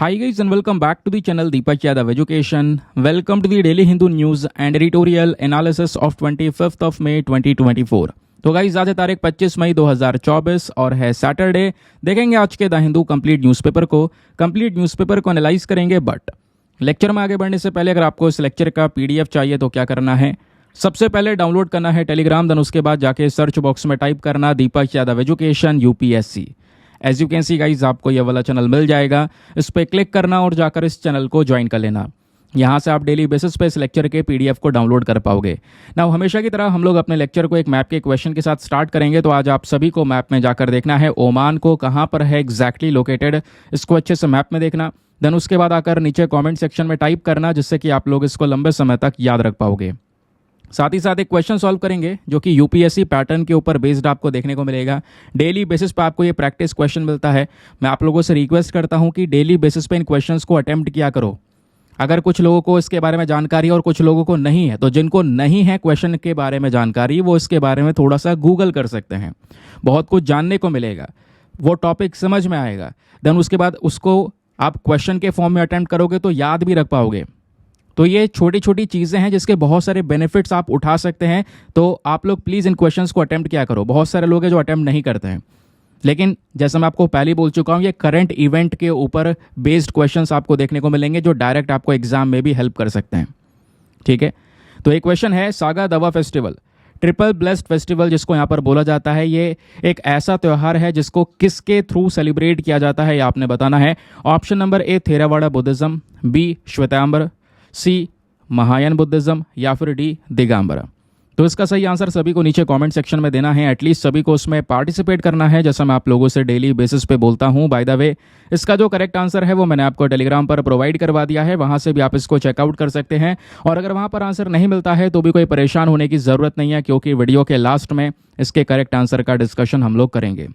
Hi guys and welcome back to the channel Deepak Yadav Education. Welcome to the Daily Hindu News and Editorial Analysis of 25th of May 2024. तो guys आज है तारीख 25 मई 2024 और है Saturday. देखेंगे आज के द हिंदू कंप्लीट न्यूज़पेपर को एनालाइज करेंगे। बट लेक्चर में आगे बढ़ने से पहले अगर आपको इस लेक्चर का पीडीएफ चाहिए तो क्या करना है, सबसे पहले डाउनलोड करना है टेलीग्राम, देन उसके बाद जाके सर्च बॉक्स में टाइप करना Deepak Yadav education UPSC. As you can see guys आपको ये वाला चैनल मिल जाएगा, इस पर क्लिक करना और जाकर इस चैनल को ज्वाइन कर लेना। यहाँ से आप डेली बेसिस पे इस लेक्चर के पीडीएफ को डाउनलोड कर पाओगे। नाउ हमेशा की तरह हम लोग अपने लेक्चर को एक मैप के क्वेश्चन के साथ स्टार्ट करेंगे। तो आज आप सभी को मैप में जाकर देखना है ओमान को कहाँ पर है एग्जैक्टली लोकेटेड, इसको अच्छे से मैप में देखना। देन उसके बाद आकर नीचे कमेंट सेक्शन में टाइप करना, जिससे कि आप लोग इसको लंबे समय तक याद रख पाओगे। साथ ही साथ एक क्वेश्चन सॉल्व करेंगे जो कि यूपीएससी पैटर्न के ऊपर बेस्ड आपको देखने को मिलेगा। डेली बेसिस पे आपको ये प्रैक्टिस क्वेश्चन मिलता है। मैं आप लोगों से रिक्वेस्ट करता हूं कि डेली बेसिस पे इन क्वेश्चंस को अटेम्प्ट किया करो। अगर कुछ लोगों को इसके बारे में जानकारी और कुछ लोगों को नहीं है, तो जिनको नहीं है क्वेश्चन के बारे में जानकारी, वो इसके बारे में थोड़ा सा गूगल कर सकते हैं। बहुत कुछ जानने को मिलेगा, वो टॉपिक समझ में आएगा। देन उसके बाद उसको आप क्वेश्चन के फॉर्म में अटेम्प्ट करोगे तो याद भी रख पाओगे। तो ये छोटी छोटी चीज़ें हैं जिसके बहुत सारे बेनिफिट्स आप उठा सकते हैं। तो आप लोग प्लीज़ इन क्वेश्चंस को अटेम्प्ट किया करो। बहुत सारे लोग हैं जो अटेम्प्ट नहीं करते हैं, लेकिन जैसा मैं आपको पहले बोल चुका हूँ, ये करंट इवेंट के ऊपर बेस्ड क्वेश्चंस आपको देखने को मिलेंगे जो डायरेक्ट आपको एग्जाम में भी हेल्प कर सकते हैं। ठीक है, तो एक क्वेश्चन है, सागा दावा फेस्टिवल, ट्रिपल ब्लेस्ड फेस्टिवल जिसको यहाँ पर बोला जाता है, ये एक ऐसा त्यौहार है जिसको किसके थ्रू सेलिब्रेट किया जाता है, ये आपने बताना है। Option number A Theravada Buddhism, B Shvetambar, C Mahayana Buddhism या फिर डी दिगंबर। तो इसका सही आंसर सभी को नीचे कमेंट सेक्शन में देना है। एटलीस्ट सभी को उसमें पार्टिसिपेट करना है, जैसा मैं आप लोगों से डेली बेसिस पे बोलता हूं। बाय द वे, इसका जो करेक्ट आंसर है वो मैंने आपको टेलीग्राम पर प्रोवाइड करवा दिया है, वहां से भी आप इसको चेकआउट कर सकते हैं। और अगर वहां पर आंसर नहीं मिलता है तो भी कोई परेशान होने की ज़रूरत नहीं है, क्योंकि वीडियो के लास्ट में इसके करेक्ट आंसर का डिस्कशन हम लोग करेंगे।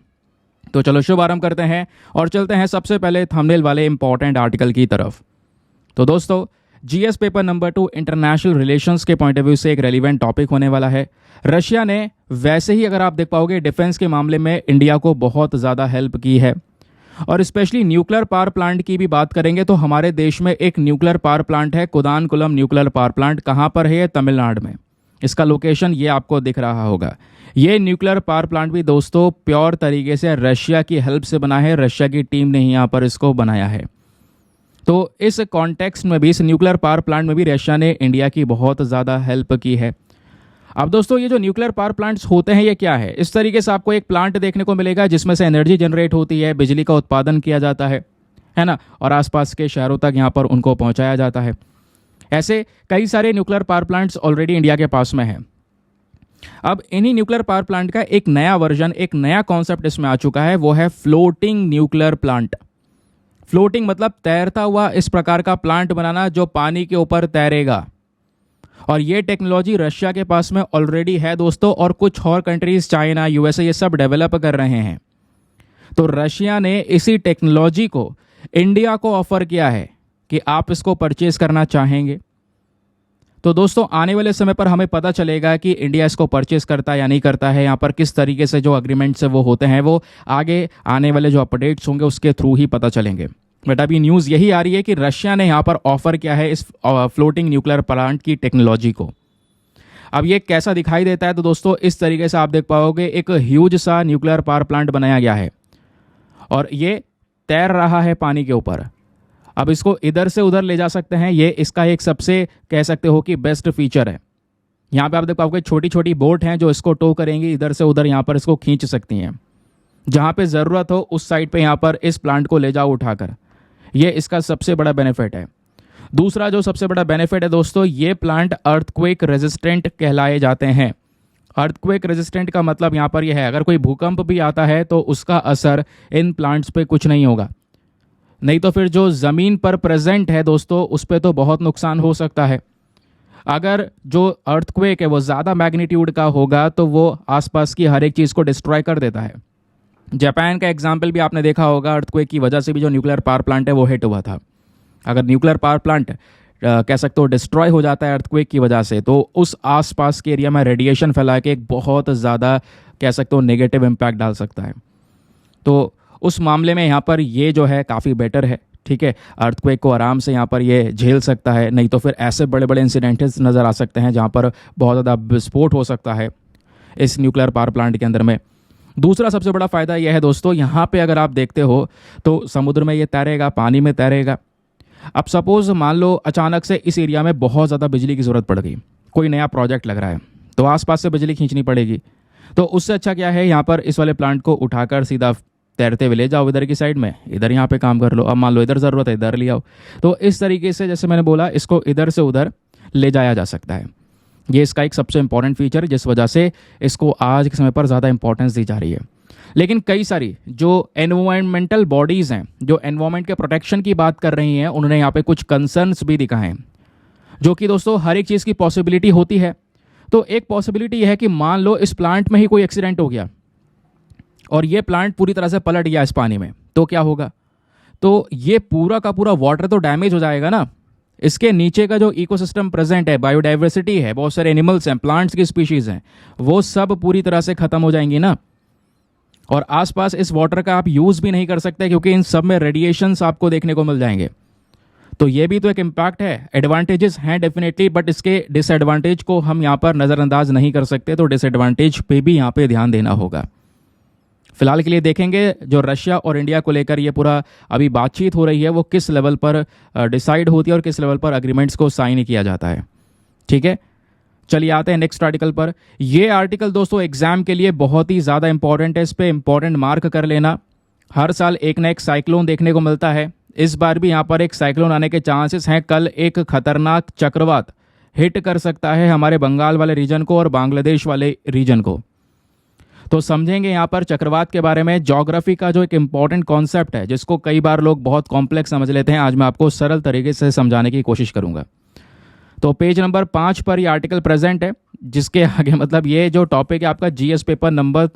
तो चलो शुभारंभ करते हैं और चलते हैं सबसे पहले थंबनेल वाले इंपॉर्टेंट आर्टिकल की तरफ। तो दोस्तों, GS paper number 2 international relations के पॉइंट ऑफ व्यू से एक रेलिवेंट टॉपिक होने वाला है। रशिया ने वैसे ही अगर आप देख पाओगे डिफेंस के मामले में इंडिया को बहुत ज़्यादा हेल्प की है, और स्पेशली न्यूक्लियर पावर प्लांट की भी बात करेंगे तो हमारे देश में एक न्यूक्लियर पावर प्लांट है, कुदानकुलम न्यूक्लियर पावर प्लांट। कहाँ पर है ये? तमिलनाडु में। इसका लोकेशन ये आपको दिख रहा होगा। ये न्यूक्लियर पावर प्लांट भी दोस्तों प्योर तरीके से रशिया की हेल्प से बना है, रशिया की टीम ने ही यहाँ पर इसको बनाया है। तो इस कॉन्टेक्स्ट में भी, इस न्यूक्लियर पावर प्लांट में भी रशिया ने इंडिया की बहुत ज़्यादा हेल्प की है। अब दोस्तों, ये जो न्यूक्लियर पावर प्लांट्स होते हैं ये क्या है? इस तरीके से आपको एक प्लांट देखने को मिलेगा जिसमें से एनर्जी जनरेट होती है, बिजली का उत्पादन किया जाता है ना, और आसपास के शहरों तक यहाँ पर उनको पहुँचाया जाता है। ऐसे कई सारे nuclear power plants already India के पास में है। अब इन्हीं न्यूक्लियर पावर प्लांट का एक नया वर्जन, एक नया कॉन्सेप्ट इसमें आ चुका है, वो है फ्लोटिंग न्यूक्लियर प्लांट। फ्लोटिंग मतलब तैरता हुआ इस प्रकार का प्लांट बनाना जो पानी के ऊपर तैरेगा। और ये टेक्नोलॉजी रशिया के पास में ऑलरेडी है दोस्तों, और कुछ और कंट्रीज, चाइना, यूएसए, ये सब डेवलप कर रहे हैं। तो रशिया ने इसी टेक्नोलॉजी को इंडिया को ऑफर किया है कि आप इसको परचेज करना चाहेंगे। तो दोस्तों, आने वाले समय पर हमें पता चलेगा कि इंडिया इसको परचेज करता है या नहीं करता है। यहाँ पर किस तरीके से जो अग्रीमेंट्स वो होते हैं वो आगे आने वाले जो अपडेट्स होंगे उसके थ्रू ही पता चलेंगे। बट अभी न्यूज़ यही आ रही है कि रशिया ने यहाँ पर ऑफर किया है इस फ्लोटिंग न्यूक्लियर प्लांट की टेक्नोलॉजी को। अब ये कैसा दिखाई देता है? तो दोस्तों, इस तरीके से आप देख पाओगे एक ह्यूज सा न्यूक्लियर पावर प्लांट बनाया गया है और ये तैर रहा है पानी के ऊपर। अब इसको इधर से उधर ले जा सकते हैं, ये इसका एक सबसे कह सकते हो कि बेस्ट फीचर है। यहाँ पे आप देख पाओगे छोटी छोटी बोट हैं जो इसको टो करेंगी, इधर से उधर यहाँ पर इसको खींच सकती हैं। जहाँ पे ज़रूरत हो उस साइड पे यहाँ पर इस प्लांट को ले जाओ उठाकर। ये इसका सबसे बड़ा बेनिफिट है। दूसरा जो सबसे बड़ा बेनिफिट है दोस्तों, ये प्लांट अर्थक्वेक रेजिस्टेंट कहलाए जाते हैं। अर्थक्वेक रेजिस्टेंट का मतलब यहाँ पर यह है, अगर कोई भूकंप भी आता है तो उसका असर इन प्लांट्स पे कुछ नहीं होगा। नहीं तो फिर जो ज़मीन पर प्रेजेंट है दोस्तों, उस पर तो बहुत नुकसान हो सकता है। अगर जो अर्थक्वेक है वो ज़्यादा मैग्नीट्यूड का होगा तो वो आसपास की हर एक चीज़ को डिस्ट्रॉय कर देता है। जापान का एग्जाम्पल भी आपने देखा होगा, अर्थक्वेक की वजह से भी जो न्यूक्लियर पावर प्लांट है वो हिट हुआ था। अगर न्यूक्लियर पावर प्लांट कह सकते हो डिस्ट्रॉय हो जाता है अर्थक्वेक की वजह से, तो उस आसपास के एरिया में रेडिएशन फैला के एक बहुत ज़्यादा कह सकते हो नेगेटिव इम्पैक्ट डाल सकता है। तो उस मामले में यहाँ पर ये जो है काफ़ी बेटर है, ठीक है। अर्थक्वेक को आराम से यहाँ पर ये झेल सकता है, नहीं तो फिर ऐसे बड़े बड़े इंसिडेंट्स नज़र आ सकते हैं जहाँ पर बहुत ज़्यादा विस्फोट हो सकता है इस न्यूक्लियर पावर प्लांट के अंदर में। दूसरा सबसे बड़ा फ़ायदा यह है दोस्तों, यहाँ पे अगर आप देखते हो तो समुद्र में ये तैरेगा, पानी में तैरेगा। अब सपोज़ मान लो अचानक से इस एरिया में बहुत ज़्यादा बिजली की ज़रूरत पड़ गई, कोई नया प्रोजेक्ट लग रहा है, तो आसपास से बिजली खींचनी पड़ेगी। तो उससे अच्छा क्या है, यहाँ पर इस वाले प्लांट को उठाकर सीधा तैरते हुए ले जाओ इधर की साइड में, इधर यहाँ पे काम कर लो। अब मान लो इधर ज़रूरत है, इधर ले आओ। तो इस तरीके से जैसे मैंने बोला, इसको इधर से उधर ले जाया जा सकता है। ये इसका एक सबसे इंपॉर्टेंट फीचर है जिस वजह से इसको आज के समय पर ज़्यादा इंपॉर्टेंस दी जा रही है। लेकिन कई सारी जो एनवायरमेंटल बॉडीज़ हैं, जो एनवायरमेंट के प्रोटेक्शन की बात कर रही हैं, उन्होंने यहाँ पे कुछ कंसर्न्स भी दिखाए हैं, जो कि दोस्तों हर एक चीज़ की पॉसिबिलिटी होती है। तो एक पॉसिबिलिटी यह है कि मान लो इस प्लांट में ही कोई एक्सीडेंट हो गया और ये प्लांट पूरी तरह से पलट गया इस पानी में, तो क्या होगा? तो ये पूरा का पूरा वाटर तो डैमेज हो जाएगा ना। इसके नीचे का जो इकोसिस्टम प्रेजेंट है, बायोडाइवर्सिटी है, बहुत सारे एनिमल्स हैं, प्लांट्स की स्पीशीज़ हैं, वो सब पूरी तरह से ख़त्म हो जाएंगी ना। और आसपास इस वाटर का आप यूज़ भी नहीं कर सकते क्योंकि इन सब में रेडिएशंस आपको देखने को मिल जाएंगे। तो ये भी तो एक इम्पैक्ट है। एडवांटेजेस हैं डेफिनेटली, बट इसके डिसएडवांटेज को हम यहाँ पर नज़रअंदाज नहीं कर सकते। तो डिसएडवांटेज पे भी यहाँ पे ध्यान देना होगा। फिलहाल के लिए देखेंगे जो रशिया और इंडिया को लेकर ये पूरा अभी बातचीत हो रही है, वो किस लेवल पर डिसाइड होती है और किस लेवल पर अग्रीमेंट्स को साइन किया जाता है, ठीक है। चलिए आते हैं नेक्स्ट आर्टिकल पर। ये आर्टिकल दोस्तों एग्जाम के लिए बहुत ही ज़्यादा इंपॉर्टेंट है, इस पर इंपॉर्टेंट मार्क कर लेना। हर साल एक ना एक साइक्लोन देखने को मिलता है, इस बार भी यहाँ पर एक साइक्लोन आने के चांसेस हैं। कल एक खतरनाक चक्रवात हिट कर सकता है हमारे बंगाल वाले रीजन को और बांग्लादेश वाले रीजन को। तो समझेंगे यहाँ पर चक्रवात के बारे में। ज्योग्राफी का जो एक इम्पॉर्टेंट कॉन्सेप्ट है जिसको कई बार लोग बहुत कॉम्प्लेक्स समझ लेते हैं, आज मैं आपको सरल तरीके से समझाने की कोशिश करूँगा। तो पेज नंबर 5 पर ये आर्टिकल प्रेजेंट है, जिसके आगे मतलब ये जो टॉपिक है आपका जीएस पेपर नंबर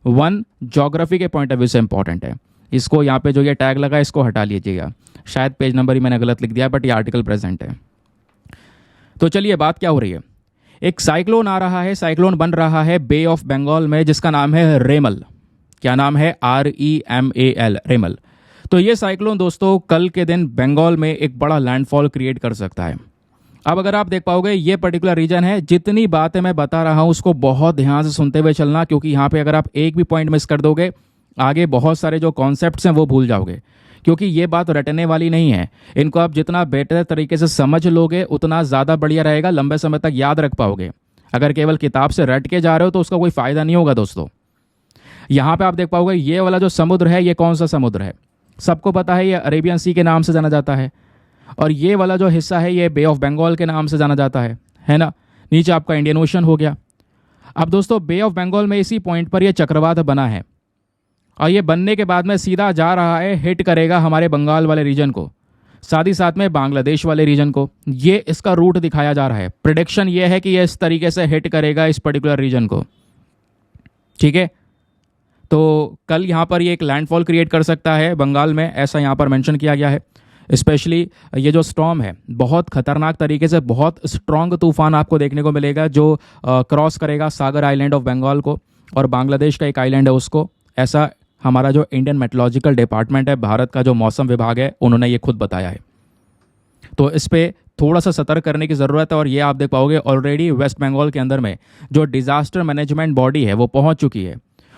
1 ज्योग्राफी के पॉइंट ऑफ व्यू से इंपॉर्टेंट है। इसको यहाँ पे जो ये टैग लगा इसको हटा लीजिएगा, शायद पेज नंबर ही मैंने गलत लिख दिया, बट ये आर्टिकल प्रेजेंट है। तो चलिए बात क्या हो रही है। एक साइक्लोन आ रहा है, साइक्लोन बन रहा है बे ऑफ बंगाल में, जिसका नाम है रेमल। क्या नाम है? REMAL, रेमल। तो ये साइक्लोन दोस्तों कल के दिन बंगाल में एक बड़ा लैंडफॉल क्रिएट कर सकता है। अब अगर आप देख पाओगे ये पर्टिकुलर रीजन है, जितनी बातें मैं बता रहा हूँ उसको बहुत ध्यान से सुनते हुए चलना, क्योंकि यहाँ पे अगर आप एक भी पॉइंट मिस कर दोगे आगे बहुत सारे जो कॉन्सेप्ट्स हैं वो भूल जाओगे, क्योंकि ये बात रटने वाली नहीं है। इनको आप जितना बेटर तरीके से समझ लोगे उतना ज़्यादा बढ़िया रहेगा, लंबे समय तक याद रख पाओगे। अगर केवल किताब से रट के जा रहे हो तो उसका कोई फ़ायदा नहीं होगा दोस्तों। यहाँ पे आप देख पाओगे ये वाला जो समुद्र है, ये कौन सा समुद्र है? सबको पता है, ये अरेबियन सी के नाम से जाना जाता है। और ये वाला जो हिस्सा है ये बे ऑफ बंगाल के नाम से जाना जाता है ना। नीचे आपका इंडियन ओशन हो गया। अब दोस्तों बे ऑफ बंगाल में इसी पॉइंट पर ये चक्रवात बना है, और ये बनने के बाद में सीधा जा रहा है, हिट करेगा हमारे बंगाल वाले रीजन को, साथ ही साथ में बांग्लादेश वाले रीजन को। ये इसका रूट दिखाया जा रहा है। प्रेडिक्शन ये है कि ये इस तरीके से हिट करेगा इस पर्टिकुलर रीजन को, ठीक है। तो कल यहाँ पर ये एक लैंडफॉल क्रिएट कर सकता है बंगाल में, ऐसा यहाँ पर मेंशन किया गया है। स्पेशली ये जो स्टॉर्म है बहुत खतरनाक तरीके से, बहुत स्ट्रॉन्ग तूफान आपको देखने को मिलेगा जो क्रॉस करेगा सागर आइलैंड ऑफ बंगाल को और बांग्लादेश का एक आइलैंड है उसको। ऐसा हमारा जो इंडियन मेट्रोलॉजिकल डिपार्टमेंट है, भारत का जो मौसम विभाग है, उन्होंने ये खुद बताया है। तो इस पर थोड़ा सा सतर्क करने की ज़रूरत है। और ये आप देख पाओगे ऑलरेडी वेस्ट बंगाल के अंदर में जो डिज़ास्टर मैनेजमेंट बॉडी है वो पहुंच चुकी है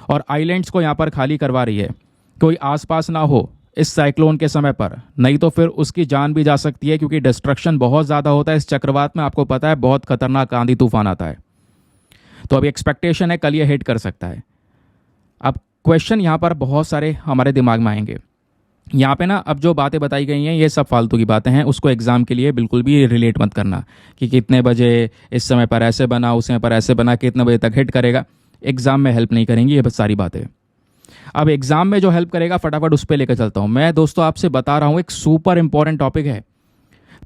और आइलैंड्स को यहाँ पर खाली करवा रही है। कोई आसपास ना हो इस साइक्लोन के समय पर, नहीं तो फिर उसकी जान भी जा सकती है, क्योंकि डिस्ट्रक्शन बहुत ज़्यादा होता है इस चक्रवात में। आपको पता है बहुत खतरनाक आंधी तूफान आता है। तो अभी एक्सपेक्टेशन है कल ये हिट कर सकता है। अब क्वेश्चन यहाँ पर बहुत सारे हमारे दिमाग में आएंगे। यहाँ पे ना अब जो बातें बताई गई हैं ये सब फालतू की बातें हैं, उसको एग्जाम के लिए बिल्कुल भी रिलेट मत करना कि कितने बजे इस समय पर ऐसे बना, उस समय पर ऐसे बना, कितने बजे तक हिट करेगा। एग्जाम में हेल्प नहीं करेंगी ये बस सारी बातें। अब एग्जाम में जो हेल्प करेगा फटाफट उस पर लेकर चलता हूँ। मैं दोस्तों आपसे बता रहा हूँ एक सुपर इंपॉर्टेंट टॉपिक है।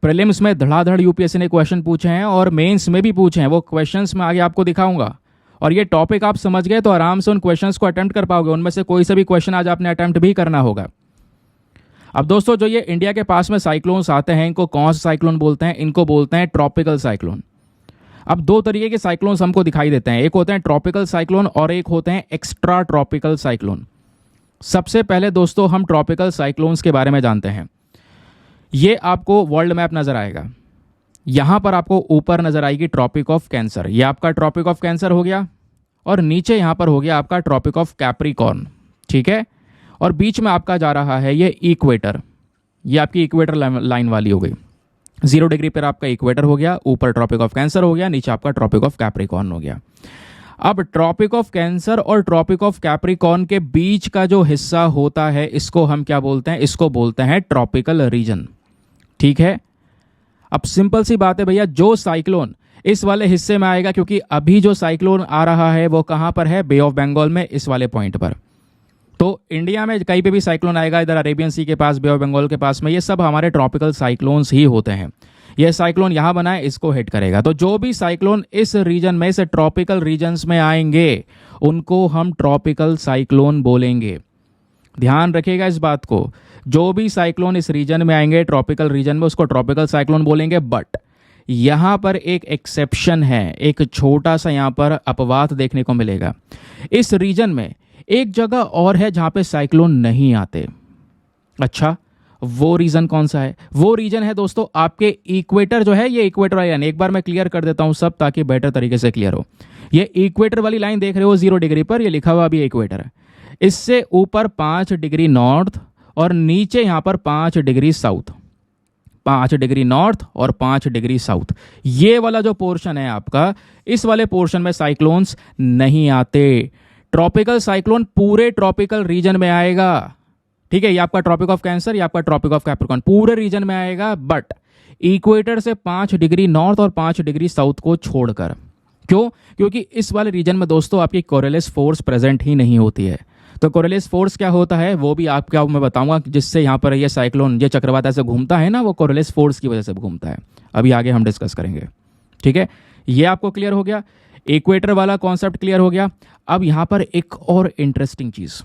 प्रीलिम्स में धड़ाधड़ यूपीएससी ने क्वेश्चन पूछे हैं और मेंस में भी पूछे हैं, वो क्वेश्चंस मैं आगे आपको दिखाऊंगा। और ये टॉपिक आप समझ गए तो आराम से उन क्वेश्चंस को अटेम्प्ट कर पाओगे। उनमें से कोई सा भी क्वेश्चन आज आपने अटेम्प्ट भी करना होगा। अब दोस्तों जो ये इंडिया के पास में साइक्लोन्स आते हैं, इनको कौन सा साइक्लोन बोलते हैं? इनको बोलते हैं ट्रॉपिकल साइक्लोन। अब दो तरीके के साइक्लोन्स हमको दिखाई देते हैं, एक होते हैं ट्रॉपिकल साइक्लोन और एक होते हैं एक्स्ट्रा ट्रॉपिकल साइक्लोन। सबसे पहले दोस्तों हम ट्रॉपिकल साइक्लोन्स के बारे में जानते हैं। ये आपको वर्ल्ड मैप नज़र आएगा। यहाँ पर आपको ऊपर नज़र आएगी ट्रॉपिक ऑफ कैंसर, ये आपका ट्रॉपिक ऑफ कैंसर हो गया, और नीचे यहाँ पर हो गया आपका ट्रॉपिक ऑफ कैप्रिकॉर्न, ठीक है। और बीच में आपका जा रहा है ये इक्वेटर, ये आपकी इक्वेटर लाइन वाली हो गई। 0 डिग्री पर आपका इक्वेटर हो गया, ऊपर ट्रॉपिक ऑफ कैंसर हो गया, नीचे आपका ट्रॉपिक ऑफ कैप्रिकॉर्न हो गया। अब ट्रॉपिक ऑफ कैंसर और ट्रॉपिक ऑफ कैप्रिकॉर्न के बीच का जो हिस्सा होता है इसको हम क्या बोलते हैं? इसको बोलते हैं ट्रॉपिकल रीजन, ठीक है। अब सिंपल सी बात है भैया, जो साइक्लोन इस वाले हिस्से में आएगा, क्योंकि अभी जो साइक्लोन आ रहा है वो कहां पर है? बे ऑफ बंगाल में, इस वाले पॉइंट पर। तो इंडिया में कहीं पे भी साइक्लोन आएगा, इधर अरेबियन सी के पास, बे ऑफ बंगाल के पास में, ये सब हमारे ट्रॉपिकल साइक्लोन्स ही होते हैं। ये साइक्लोन यहां बना है, इसको हिट करेगा। तो जो भी साइक्लोन इस रीजन में से ट्रॉपिकल रीजन्स में आएंगे उनको हम ट्रॉपिकल साइक्लोन बोलेंगे। ध्यान रखिएगा इस बात को, जो भी साइक्लोन इस रीजन में आएंगे ट्रॉपिकल रीजन में, उसको ट्रॉपिकल साइक्लोन बोलेंगे। बट यहां पर एक एक्सेप्शन है, एक छोटा सा यहां पर अपवाद देखने को मिलेगा। इस रीजन में एक जगह और है जहां पे साइक्लोन नहीं आते। अच्छा, वो रीजन कौन सा है? वो रीजन है दोस्तों आपके इक्वेटर जो है, ये इक्वेटर वाली लाइन, एक बार मैं क्लियर कर देता हूं सब, ताकि बेटर तरीके से क्लियर हो। ये इक्वेटर वाली लाइन देख रहे हो 0 डिग्री पर, ये लिखा हुआ अभी इक्वेटर है। इससे ऊपर 5 डिग्री नॉर्थ और नीचे यहां पर 5 डिग्री साउथ, 5 डिग्री नॉर्थ और 5 डिग्री साउथ, ये वाला जो पोर्शन है आपका, इस वाले पोर्शन में साइक्लोन्स नहीं आते। ट्रॉपिकल साइक्लोन पूरे ट्रॉपिकल रीजन में आएगा, ठीक है। ये आपका ट्रॉपिक ऑफ कैंसर, ये आपका ट्रॉपिक ऑफ कैप्रिकॉर्न, पूरे रीजन में आएगा, बट इक्वेटर से 5 डिग्री नॉर्थ और 5 डिग्री साउथ को छोड़कर। क्यों? क्योंकि इस वाले रीजन में दोस्तों आपकी कोरिलेस फोर्स प्रेजेंट ही नहीं होती है। तो कोरिलेस फोर्स क्या होता है वो भी आपको मैं बताऊंगा, जिससे यहाँ पर ये साइक्लोन, ये चक्रवात ऐसे घूमता है ना, वो कोरिलेस फोर्स की वजह से घूमता है। अभी आगे हम डिस्कस करेंगे, ठीक है। ये आपको क्लियर हो गया, इक्वेटर वाला कॉन्सेप्ट क्लियर हो गया। अब यहाँ पर एक और इंटरेस्टिंग चीज़,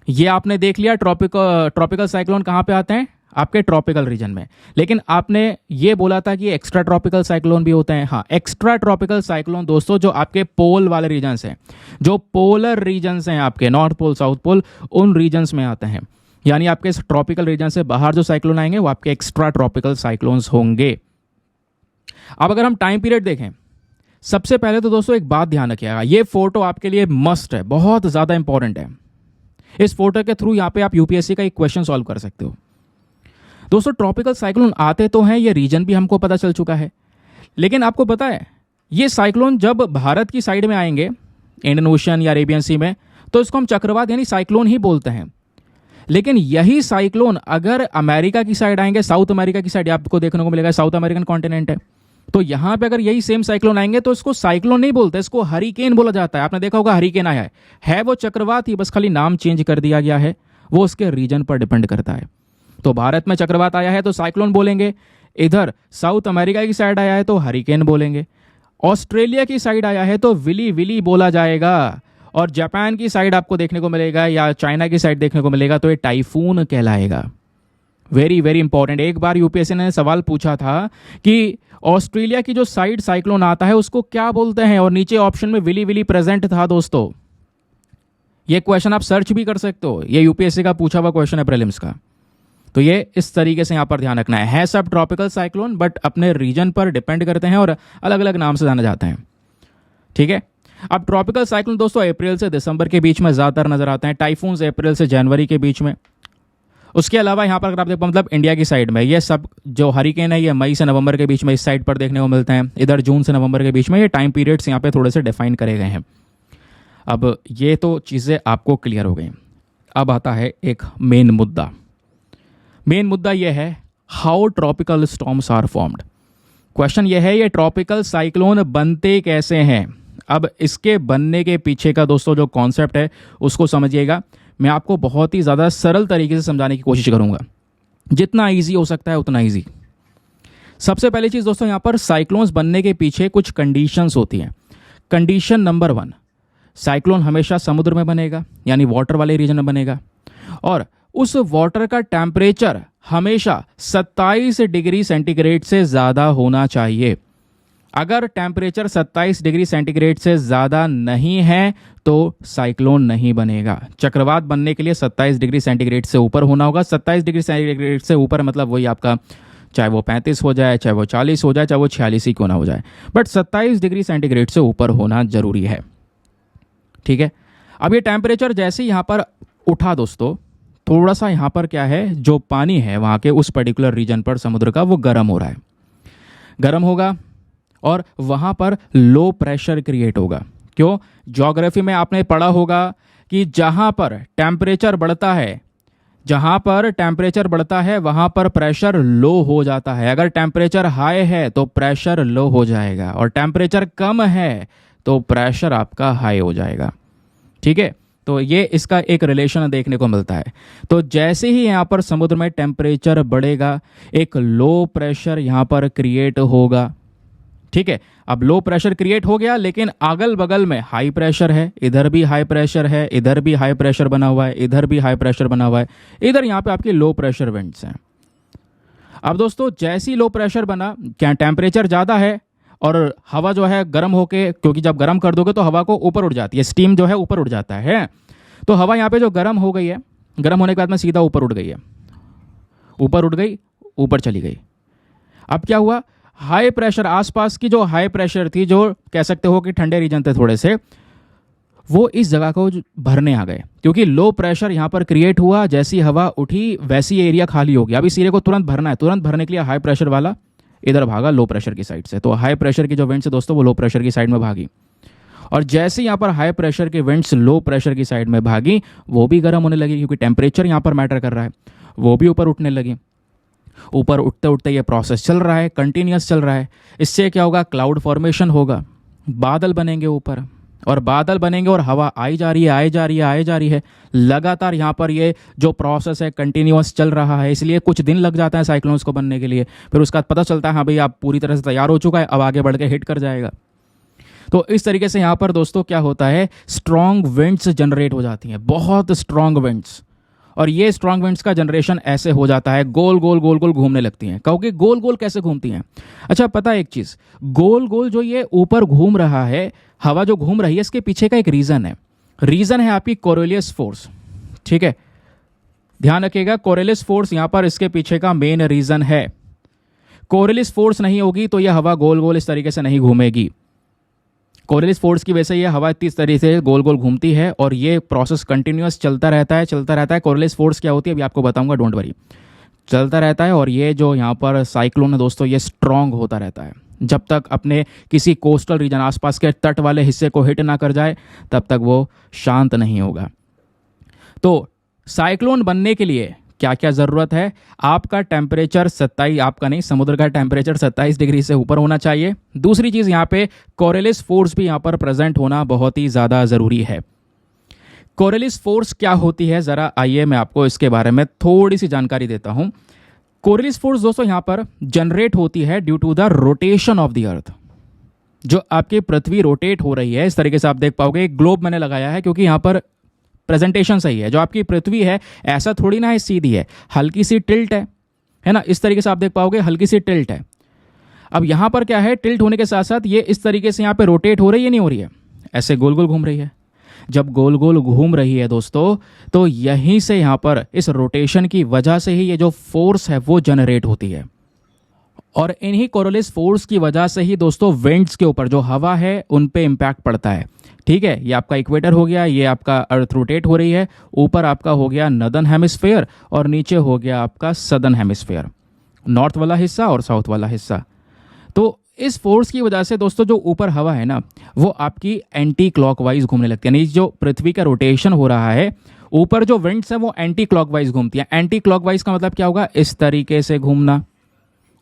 ये आपने देख लिया ट्रॉपिकल साइक्लोन कहाँ पे आते हैं? आपके ट्रॉपिकल रीजन में। लेकिन आपने ये बोला था कि एक्स्ट्रा ट्रॉपिकल साइक्लोन भी होते हैं। हाँ, एक्स्ट्रा ट्रॉपिकल साइक्लोन दोस्तों जो आपके पोल वाले रीजन्स हैं, जो पोलर रीजन्स हैं आपके, नॉर्थ पोल साउथ पोल, उन रीजन्स में आते हैं। यानी आपके ट्रॉपिकल रीजन से बाहर जो साइक्लोन आएंगे वो आपके एक्स्ट्रा ट्रॉपिकल साइक्लोन्स होंगे। अब अगर हम टाइम पीरियड देखें, सबसे पहले तो दोस्तों एक बात ध्यान रखिएगा, ये फोटो आपके लिए मस्ट है, बहुत ज़्यादा इंपॉर्टेंट है। इस फोटो के थ्रू यहाँ पे आप यूपीएससी का एक क्वेश्चन सॉल्व कर सकते हो। दोस्तों ट्रॉपिकल साइक्लोन आते तो हैं, ये रीजन भी हमको पता चल चुका है, लेकिन आपको पता है ये साइक्लोन जब भारत की साइड में आएंगे, इंडियन ओशन या अरेबियन सी में, तो इसको हम चक्रवात यानी साइक्लोन ही बोलते हैं। लेकिन यही साइक्लोन अगर अमेरिका की साइड आएंगे, साउथ अमेरिका की साइड आपको देखने को मिलेगा, साउथ अमेरिकन कॉन्टिनेंट है, तो यहां पे अगर यही सेम साइक्लोन आएंगे तो इसको साइक्लोन नहीं बोलते, इसको हरिकेन बोला जाता है। आपने देखा होगा हरिकेन आया है वो चक्रवात ही, बस खाली नाम चेंज कर दिया गया है, वो उसके रीजन पर डिपेंड करता है। तो भारत में चक्रवात आया है तो साइक्लोन बोलेंगे, इधर साउथ अमेरिका की साइड आया है तो हरिकेन बोलेंगे, ऑस्ट्रेलिया की साइड आया है तो विली विली बोला जाएगा, और जापान की साइड आपको देखने को मिलेगा या चाइना की साइड देखने को मिलेगा तो ये टाइफून कहलाएगा। Very very important. एक बार यूपीएससी ने सवाल पूछा था कि ऑस्ट्रेलिया की जो साइड साइक्लोन आता है उसको क्या बोलते हैं, और नीचे ऑप्शन में विली विली प्रेजेंट था दोस्तों। ये क्वेश्चन आप सर्च भी कर सकते हो, ये यूपीएससी का पूछा हुआ क्वेश्चन है प्रीलिम्स का। तो ये इस तरीके से यहां पर ध्यान रखना है सब ट्रॉपिकल साइक्लोन, बट अपने रीजन पर डिपेंड करते हैं और अलग अलग नाम से जाने जाते हैं, ठीक है। अब ट्रॉपिकल साइक्लोन दोस्तों अप्रैल से दिसंबर के बीच में ज़्यादातर नजर आते हैं, टाइफून्स अप्रैल से जनवरी के बीच में। उसके अलावा यहाँ पर अगर आप देखो, मतलब इंडिया की साइड में ये सब जो हरिकेन है ये मई से नवंबर के बीच में इस साइड पर देखने को मिलते हैं, इधर जून से नवंबर के बीच में। ये टाइम पीरियड्स यहाँ पे थोड़े से डिफाइन करे गए हैं। अब ये तो चीज़ें आपको क्लियर हो गई। अब आता है एक मेन मुद्दा। मेन मुद्दा ये है how tropical storms are formed. Question ये है ये ट्रॉपिकल साइक्लोन बनते कैसे हैं। अब इसके बनने के पीछे का दोस्तों जो कॉन्सेप्ट है उसको समझिएगा। मैं आपको बहुत ही ज़्यादा सरल तरीके से समझाने की कोशिश करूंगा, जितना इजी हो सकता है उतना इजी। सबसे पहली चीज़ दोस्तों, यहाँ पर साइक्लोन्स बनने के पीछे कुछ कंडीशंस होती हैं। कंडीशन नंबर 1, साइक्लोन हमेशा समुद्र में बनेगा, यानी वाटर वाले रीजन में बनेगा, और उस वाटर का टेम्परेचर हमेशा 27 डिग्री सेंटीग्रेड से ज़्यादा होना चाहिए। अगर टेम्परेचर 27 डिग्री सेंटीग्रेड से ज़्यादा नहीं है तो साइक्लोन नहीं बनेगा। चक्रवात बनने के लिए 27 डिग्री सेंटीग्रेड से ऊपर होना होगा। 27 डिग्री सेंटीग्रेड से ऊपर मतलब वही आपका, चाहे वो 35 हो जाए, चाहे वो 40 हो जाए, चाहे वो 46 ही क्यों ना हो जाए, बट 27 डिग्री सेंटीग्रेड से ऊपर होना जरूरी है। ठीक है, अब ये टेम्परेचर जैसे ही यहाँ पर उठा दोस्तों, थोड़ा सा यहाँ पर क्या है, जो पानी है वहाँ के उस पर्टिकुलर रीजन पर समुद्र का, वो गर्म हो रहा है, गर्म होगा और वहाँ पर लो प्रेशर क्रिएट होगा। क्यों? ज्योग्राफी में आपने पढ़ा होगा कि जहाँ पर टेम्परेचर बढ़ता है, जहाँ पर टेम्परेचर बढ़ता है वहाँ पर प्रेशर लो हो जाता है। अगर टेम्परेचर हाई है तो प्रेशर लो हो जाएगा, और टेम्परेचर कम है तो प्रेशर आपका हाई हो जाएगा। ठीक है, तो ये इसका एक रिलेशन देखने को मिलता है। तो जैसे ही यहाँ पर समुद्र में टेम्परेचर बढ़ेगा, एक लो प्रेशर यहाँ पर क्रिएट होगा। ठीक है, अब लो प्रेशर क्रिएट हो गया, लेकिन अगल बगल में हाई प्रेशर है, इधर भी हाई प्रेशर है, इधर भी हाई प्रेशर बना हुआ है, इधर भी हाई प्रेशर बना हुआ है, इधर यहाँ पे आपकी लो प्रेशर विंड्स हैं। अब दोस्तों जैसी लो प्रेशर बना, क्या टेम्परेचर ज़्यादा है और हवा जो है गर्म होके, क्योंकि जब गर्म कर दोगे तो हवा को ऊपर उड़ जाती है, स्टीम जो है ऊपर उड़ जाता है। तो हवा यहाँ पे जो गर्म हो गई है, गर्म होने के बाद में सीधा ऊपर उड़ गई है, ऊपर उड़ गई, ऊपर चली गई। अब क्या हुआ, हाई प्रेशर, आसपास की जो हाई प्रेशर थी, जो कह सकते हो कि ठंडे रीजन थे थोड़े से, वो इस जगह को भरने आ गए, क्योंकि लो प्रेशर यहाँ पर क्रिएट हुआ। जैसी हवा उठी वैसी एरिया खाली हो गया। अब इस एरिया को तुरंत भरना है, तुरंत भरने के लिए हाई प्रेशर वाला इधर भागा लो प्रेशर की साइड से। तो हाई प्रेशर की जो विंड्स है दोस्तों, वो लो प्रेशर की साइड में भागी, और जैसे यहाँ पर हाई प्रेशर की विंड्स लो प्रेशर की साइड में भागी, वो भी गर्म होने लगी, क्योंकि टेम्परेचर यहाँ पर मैटर कर रहा है, वो भी ऊपर उठने लगी। ऊपर उठते उठते ये प्रोसेस चल रहा है, कंटिन्यूस चल रहा है। इससे क्या होगा, क्लाउड फॉर्मेशन होगा, बादल बनेंगे ऊपर, और बादल बनेंगे और हवा आई जा रही है, आई जा रही है, आई जा रही है। लगातार यहाँ पर ये जो प्रोसेस है कंटिन्यूस चल रहा है, इसलिए कुछ दिन लग जाता है साइक्लोन्स को बनने के लिए। फिर उसका पता चलता है हाँ भाई आप पूरी तरह से तैयार हो चुका है, अब आगे बढ़ के हिट कर जाएगा। तो इस तरीके से यहाँ पर दोस्तों क्या होता है, स्ट्रॉन्ग विंड्स जनरेट हो जाती हैं, बहुत स्ट्रॉन्ग विंड्स। और ये स्ट्रॉन्ग विंड्स का जनरेशन ऐसे हो जाता है, गोल गोल गोल गोल घूमने लगती हैं। कहोगे गोल गोल कैसे घूमती हैं? अच्छा, पता है एक चीज़, गोल गोल जो ये ऊपर घूम रहा है, हवा जो घूम रही है, इसके पीछे का एक रीज़न है। रीज़न है आपकी कोरियोलिस फोर्स। ठीक है, ध्यान रखिएगा, कोरियोलिस फोर्स यहाँ पर इसके पीछे का मेन रीज़न है। कोरियोलिस फोर्स नहीं होगी तो यह हवा गोल गोल इस तरीके से नहीं घूमेगी। कोरियोलिस फोर्स की वजह से ये हवा इस तरीके से गोल गोल घूमती है, और ये प्रोसेस कंटिन्यूअस चलता रहता है, चलता रहता है। कोरियोलिस फोर्स क्या होती है अभी आपको बताऊंगा, डोंट वरी, चलता रहता है। और ये जो यहाँ पर साइक्लोन है दोस्तों, ये स्ट्रॉन्ग होता रहता है। जब तक अपने किसी कोस्टल रीजन, आसपास के तट वाले हिस्से को हिट ना कर जाए, तब तक वो शांत नहीं होगा। तो साइक्लोन बनने के लिए क्या क्या ज़रूरत है? आपका टेम्परेचर 27, आपका नहीं, समुद्र का टेम्परेचर 27 डिग्री से ऊपर होना चाहिए। दूसरी चीज़, यहाँ पे कोरियोलिस फोर्स भी यहाँ पर प्रेजेंट होना बहुत ही ज़्यादा ज़रूरी है। कोरियोलिस फोर्स क्या होती है, ज़रा आइए मैं आपको इसके बारे में थोड़ी सी जानकारी देता हूँ। कोरियोलिस फोर्स दोस्तों यहाँ पर जनरेट होती है due to the rotation of the earth. जो आपकी पृथ्वी रोटेट हो रही है, इस तरीके से आप देख पाओगे, एक ग्लोब मैंने लगाया है क्योंकि यहाँ पर प्रेजेंटेशन सही है। जो आपकी पृथ्वी है ऐसा थोड़ी ना है सीधी है, हल्की सी टिल्ट है ना, इस तरीके से आप देख पाओगे, हल्की सी टिल्ट है। अब यहाँ पर क्या है, टिल्ट होने के साथ साथ ये इस तरीके से यहाँ पे रोटेट हो रही है, नहीं हो रही है, ऐसे गोल गोल घूम रही है। जब गोल गोल घूम रही है दोस्तों, तो यहीं से यहाँ पर इस रोटेशन की वजह से ही ये जो फोर्स है वो जनरेट होती है। और इन्हीं कोरियोलिस फोर्स की वजह से ही दोस्तों विंड्स के ऊपर जो हवा है उन पे इम्पैक्ट पड़ता है। ठीक है, ये आपका इक्वेटर हो गया, ये आपका अर्थ रोटेट हो रही है, ऊपर आपका हो गया नॉर्दर्न हेमिस्फेयर और नीचे हो गया आपका सदर्न हेमिस्फेयर, नॉर्थ वाला हिस्सा और साउथ वाला हिस्सा। तो इस फोर्स की वजह से दोस्तों जो ऊपर हवा है ना, वो आपकी एंटी क्लॉकवाइज घूमने लगती है। यानी जो पृथ्वी का रोटेशन हो रहा है, ऊपर जो विंड्स है वो एंटी क्लॉकवाइज घूमती है। एंटी क्लॉकवाइज का मतलब क्या होगा, इस तरीके से घूमना।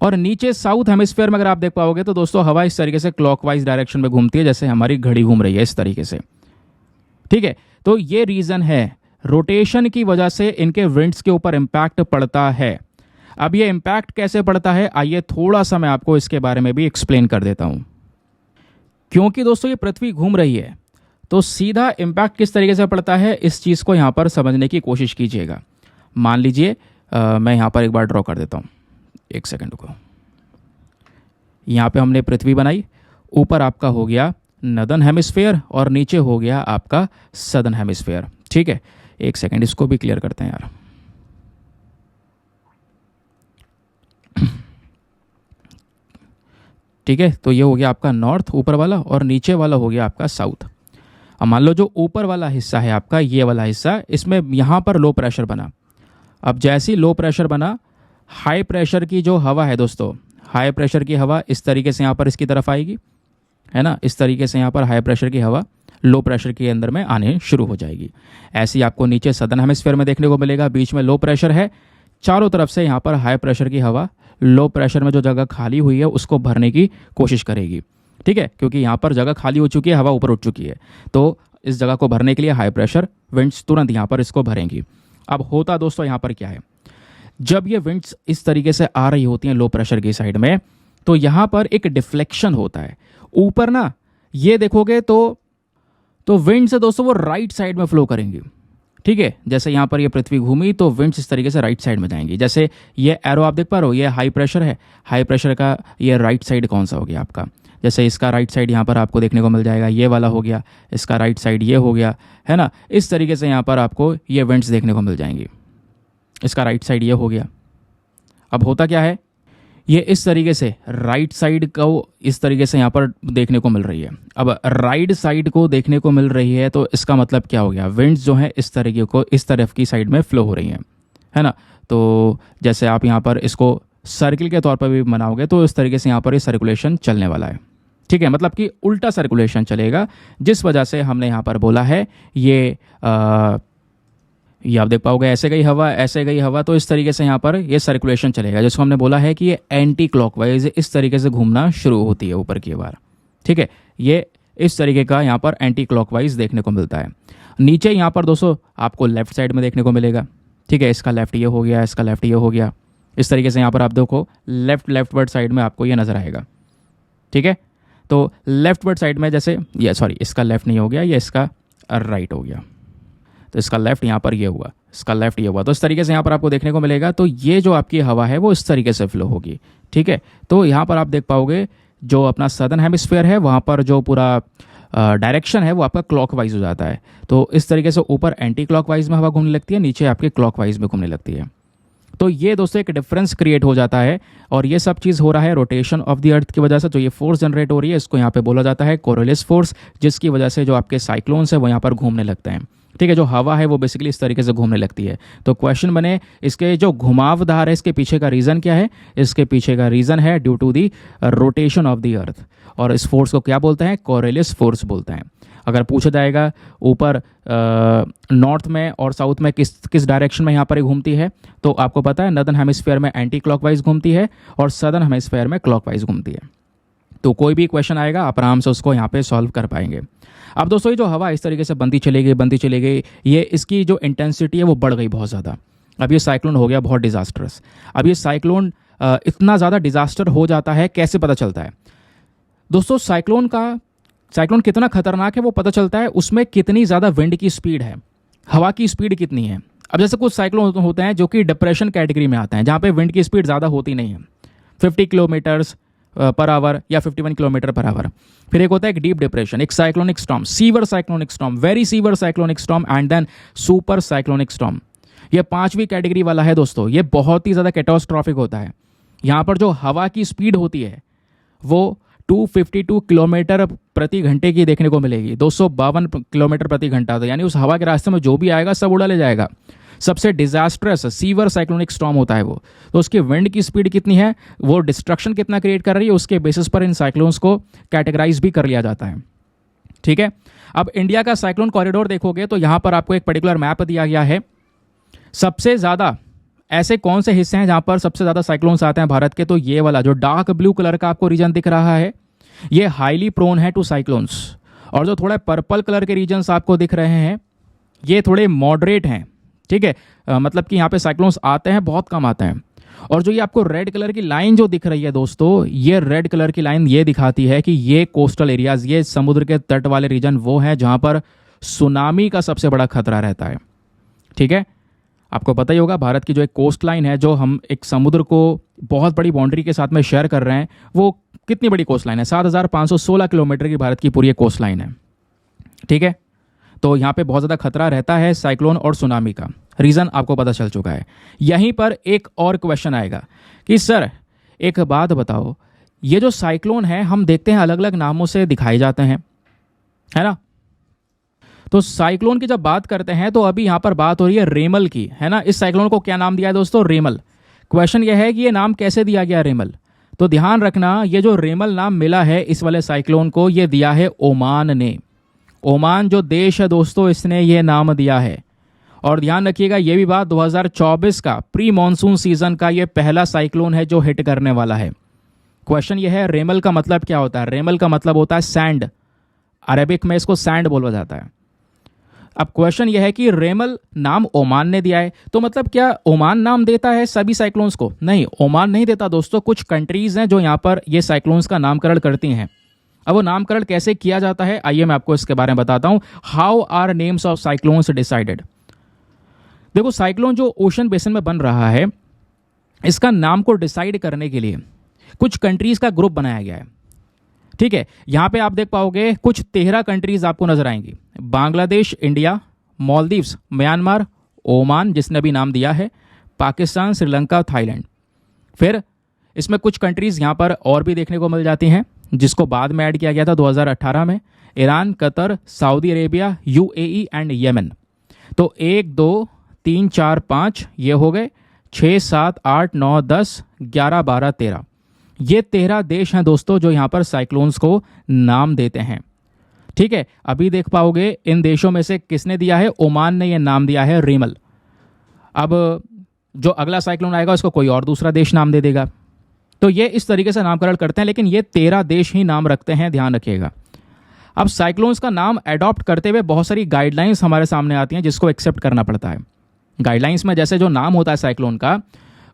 और नीचे साउथ हेमिस्फीयर में अगर आप देख पाओगे तो दोस्तों हवा इस तरीके से क्लॉकवाइज डायरेक्शन में घूमती है, जैसे हमारी घड़ी घूम रही है इस तरीके से। ठीक है, तो ये रीजन है, रोटेशन की वजह से इनके विंड्स के ऊपर इम्पैक्ट पड़ता है। अब ये इम्पैक्ट कैसे पड़ता है, आइए थोड़ा सा मैं आपको इसके बारे में भी एक्सप्लेन कर देता हूं। क्योंकि दोस्तों ये पृथ्वी घूम रही है, तो सीधा इम्पैक्ट किस तरीके से पड़ता है, इस चीज़ को यहाँ पर समझने की कोशिश कीजिएगा। मान लीजिए मैं यहाँ पर एक बार ड्रॉ कर देता हूँ, एक सेकंड को। यहाँ पे हमने पृथ्वी बनाई ऊपर आपका हो गया नदर्न हेमिस्फेयर और नीचे हो गया आपका सदर्न हेमिस्फेयर। ठीक है, एक सेकेंड इसको भी क्लियर करते हैं यार। ठीक है, तो ये हो गया आपका नॉर्थ ऊपर वाला और नीचे वाला हो गया आपका साउथ। अब मान लो जो ऊपर वाला हिस्सा है आपका, ये वाला हिस्सा, इसमें यहाँ पर लो प्रेशर बना। अब जैसे ही लो प्रेशर बना, हाई प्रेशर की जो हवा है दोस्तों, हाई प्रेशर की हवा इस तरीके से यहाँ पर इसकी तरफ आएगी, है ना। इस तरीके से यहाँ पर हाई प्रेशर की हवा लो प्रेशर के अंदर में आने शुरू हो जाएगी। ऐसे ही आपको नीचे सदर्न हेमिस्फीयर में देखने को मिलेगा, बीच में लो प्रेशर है, चारों तरफ से यहाँ पर हाई प्रेशर की हवा लो प्रेशर में जो जगह खाली हुई है उसको भरने की कोशिश करेगी। ठीक है, क्योंकि यहाँ पर जगह खाली हो चुकी है, हवा ऊपर उठ चुकी है, तो इस जगह को भरने के लिए हाई प्रेशर विंड्स तुरंत यहाँ पर इसको भरेंगी। अब होता दोस्तों यहाँ पर क्या है, जब ये विंड्स इस तरीके से आ रही होती हैं लो प्रेशर की साइड में, तो यहाँ पर एक डिफ्लेक्शन होता है ऊपर ना। ये देखोगे तो विंड से दोस्तों वो राइट साइड में फ्लो करेंगी। ठीक है, जैसे यहाँ पर ये पृथ्वी घूमी तो विंड्स इस तरीके से राइट साइड में जाएंगी। जैसे ये एरो आप देख पा रहे हो, ये हाई प्रेशर है, हाई प्रेशर का ये राइट साइड कौन सा हो गया आपका, जैसे इसका राइट साइड यहाँ पर आपको देखने को मिल जाएगा, ये वाला हो गया, इसका राइट साइड ये हो गया, है ना। इस तरीके से यहाँ पर आपको ये विंड्स देखने को मिल जाएंगी, इसका राइट साइड ये हो गया। अब होता क्या है, ये इस तरीके से राइट साइड को इस तरीके से यहाँ पर देखने को मिल रही है। अब राइट साइड को देखने को मिल रही है तो इसका मतलब क्या हो गया, विंड्स जो है इस तरीके को इस तरफ की साइड में फ्लो हो रही हैं, है ना। तो जैसे आप यहाँ पर इसको सर्किल के तौर पर भी बनाओगे तो इस तरीके से यहाँ पर ये सर्कुलेशन चलने वाला है। ठीक है, मतलब कि उल्टा सर्कुलेशन चलेगा, जिस वजह से हमने यहाँ पर बोला है ये आप देख पाओगे ऐसे गई हवा, ऐसे गई हवा, तो इस तरीके से यहाँ पर ये सर्कुलेशन चलेगा, जिसको हमने बोला है कि ये एंटी क्लॉकवाइज इस तरीके से घूमना शुरू होती है ऊपर की बार। ठीक है, ये इस तरीके का यहाँ पर एंटी क्लॉकवाइज देखने को मिलता है। नीचे यहाँ पर दोस्तों आपको लेफ्ट साइड में देखने को मिलेगा। ठीक है, इसका लेफ्ट ये हो गया, इसका लेफ्ट ये हो गया, इस तरीके से यहाँ पर आप देखो लेफ्ट वर्ड साइड में आपको ये नज़र आएगा। ठीक है, तो लेफ्ट वर्ड साइड में जैसे ये इसका लेफ्ट नहीं हो गया, ये इसका राइट हो गया, तो इसका लेफ्ट यहाँ पर ये हुआ, इसका लेफ्ट ये हुआ, तो इस तरीके से यहाँ पर आपको देखने को मिलेगा। तो ये जो आपकी हवा है वो इस तरीके से फ्लो होगी। ठीक है, तो यहाँ पर आप देख पाओगे जो अपना सदर्न हेमिस्फीयर है वहाँ पर जो पूरा डायरेक्शन है वो आपका क्लॉकवाइज हो जाता है। तो इस तरीके से ऊपर एंटी क्लॉकवाइज में हवा घूमने लगती है, नीचे आपके क्लॉकवाइज में घूमने लगती है। तो ये दोस्तों एक डिफरेंस क्रिएट हो जाता है, और ये सब चीज़ हो रहा है रोटेशन ऑफ द अर्थ की वजह से। जो ये फोर्स जनरेट हो रही है इसको यहाँ पे बोला जाता है कोरियोलिस फोर्स, जिसकी वजह से जो आपके साइक्लोन्स है वो यहाँ पर घूमने लगते हैं। ठीक है, जो हवा है वो बेसिकली इस तरीके से घूमने लगती है। तो क्वेश्चन बने इसके जो घुमावदार है इसके पीछे का रीज़न क्या है, इसके पीछे का रीज़न है due to the rotation of the earth, और इस फोर्स को क्या बोलते हैं, कोरियोलिस फोर्स बोलते हैं। अगर पूछा जाएगा ऊपर नॉर्थ में और साउथ में किस डायरेक्शन में यहाँ पर घूमती है, तो आपको पता है नदर्न हेमिस्फीयर में एंटी क्लॉकवाइज घूमती है और सदर्न हेमिस्फीयर में क्लॉकवाइज घूमती है। तो कोई भी क्वेश्चन आएगा आप आराम से उसको यहाँ पे सॉल्व कर पाएंगे। अब दोस्तों ये जो हवा इस तरीके से बनती चली गई, ये इसकी जो इंटेंसिटी है वो बढ़ गई बहुत ज़्यादा। अब ये साइक्लोन हो गया बहुत डिजास्टरस। अब ये साइक्लोन इतना ज़्यादा डिजास्टर हो जाता है, कैसे पता चलता है दोस्तों, साइक्लोन कितना खतरनाक है वो पता चलता है उसमें कितनी ज़्यादा विंड की स्पीड है, हवा की स्पीड कितनी है। अब जैसे कुछ साइक्लोन होते हैं जो कि डिप्रेशन कैटेगरी में आते हैं, जहाँ पे विंड की स्पीड ज़्यादा होती नहीं है, 50 किलोमीटर्स पर आवर या 51 किलोमीटर पर आवर। फिर एक होता है एक डीप डिप्रेशन, एक cyclonic storm, severe cyclonic storm, very severe cyclonic storm and then super cyclonic storm. ये 5वीं कैटेगरी वाला है दोस्तों, ये बहुत ही ज़्यादा कैटास्ट्रॉफिक होता है। यहाँ पर जो हवा की स्पीड होती है वो 252 किलोमीटर प्रति घंटे की देखने को मिलेगी, 252 किलोमीटर प्रति घंटा। तो यानी उस हवा के रास्ते में जो भी आएगा सब उड़ा ले जाएगा। सबसे डिजास्ट्रस सीवर साइक्लोनिक स्टॉर्म होता है वो। तो उसकी विंड की स्पीड कितनी है, वो डिस्ट्रक्शन कितना क्रिएट कर रही है, उसके बेसिस पर इन साइक्लोन्स को कैटेगराइज भी कर लिया जाता है। ठीक है, अब इंडिया का साइक्लोन कॉरिडोर देखोगे तो यहाँ पर आपको एक पर्टिकुलर मैप दिया गया है। सबसे ज़्यादा ऐसे कौन से हिस्से हैं जहाँ पर सबसे ज़्यादा साइक्लोन्स आते हैं भारत के, तो ये वाला जो डार्क ब्लू कलर का आपको रीजन दिख रहा है ये हाईली प्रोन है टू साइक्लोन्स, और जो थोड़ा पर्पल कलर के रीजन्स आपको दिख रहे हैं ये थोड़े मॉडरेट हैं। ठीक है, मतलब कि यहाँ पे साइक्लोन्स आते हैं, बहुत कम आते हैं। और जो ये आपको रेड कलर की लाइन जो दिख रही है दोस्तों, ये रेड कलर की लाइन ये दिखाती है कि ये कोस्टल एरियाज, ये समुद्र के तट वाले रीजन वो हैं जहाँ पर सुनामी का सबसे बड़ा खतरा रहता है। ठीक है, आपको पता ही होगा भारत की जो एक कोस्ट लाइन है, जो हम एक समुद्र को बहुत बड़ी बाउंड्री के साथ में शेयर कर रहे हैं, वो कितनी बड़ी कोस्ट लाइन है, 7,516 किलोमीटर की भारत की पूरी कोस्ट लाइन है। ठीक है, तो यहाँ पे बहुत ज़्यादा खतरा रहता है साइक्लोन और सुनामी का। रीज़न आपको पता चल चुका है। यहीं पर एक और क्वेश्चन आएगा कि सर एक बात बताओ, ये जो साइक्लोन है हम देखते हैं अलग अलग नामों से दिखाए जाते हैं, है ना। तो साइक्लोन की जब बात करते हैं तो अभी यहाँ पर बात हो रही है रेमल की, है ना। इस साइक्लोन को क्या नाम दिया है दोस्तों, रेमल। क्वेश्चन यह है कि ये नाम कैसे दिया गया रेमल। तो ध्यान रखना, ये जो रेमल नाम मिला है इस वाले साइक्लोन को, ये दिया है ओमान ने। ओमान जो देश है दोस्तों, इसने ये नाम दिया है। और ध्यान रखिएगा ये भी बात, 2024 का प्री मॉनसून सीजन का ये पहला साइक्लोन है जो हिट करने वाला है। क्वेश्चन ये है रेमल का मतलब क्या होता है। रेमल का मतलब होता है सैंड, अरेबिक में इसको सैंड बोला जाता है। अब क्वेश्चन यह है कि रेमल नाम ओमान ने दिया है, तो मतलब क्या ओमान नाम देता है सभी साइक्लोन्स को? नहीं, ओमान नहीं देता दोस्तों। कुछ कंट्रीज हैं जो यहाँ पर ये साइक्लोन्स का नामकरण करती हैं। अब वो नामकरण कैसे किया जाता है, आइए मैं आपको इसके बारे में बताता हूँ। How are names of cyclones decided. देखो, साइक्लोन जो ओशन बेसिन में बन रहा है, इसका नाम को डिसाइड करने के लिए कुछ कंट्रीज का ग्रुप बनाया गया है। ठीक है, यहां पे आप देख पाओगे कुछ 13 कंट्रीज आपको नजर आएंगी। Bangladesh, India, Maldives, Myanmar, Oman जिसने अभी नाम दिया है, पाकिस्तान, श्रीलंका, थाईलैंड। फिर इसमें कुछ कंट्रीज यहां पर और भी देखने को मिल जाती हैं जिसको बाद में ऐड किया गया था 2018 में। Iran, Qatar, Saudi Arabia, UAE and Yemen. तो 1 2 3 4 5 ये हो गए, 6 7 8 9 10 11 12 13। ये 13 देश हैं दोस्तों जो यहाँ पर साइक्लोन्स को नाम देते हैं। ठीक है, अभी देख पाओगे इन देशों में से किसने दिया है, ओमान ने यह नाम दिया है रेमल। अब जो अगला साइक्लोन आएगा उसको कोई और दूसरा देश नाम दे देगा। तो ये इस तरीके से नामकरण करते हैं, लेकिन ये 13 देश ही नाम रखते हैं, ध्यान रखिएगा। अब साइक्लोन्स का नाम अडॉप्ट करते हुए बहुत सारी गाइडलाइंस हमारे सामने आती हैं जिसको एक्सेप्ट करना पड़ता है। गाइडलाइंस में जैसे जो नाम होता है साइक्लोन का,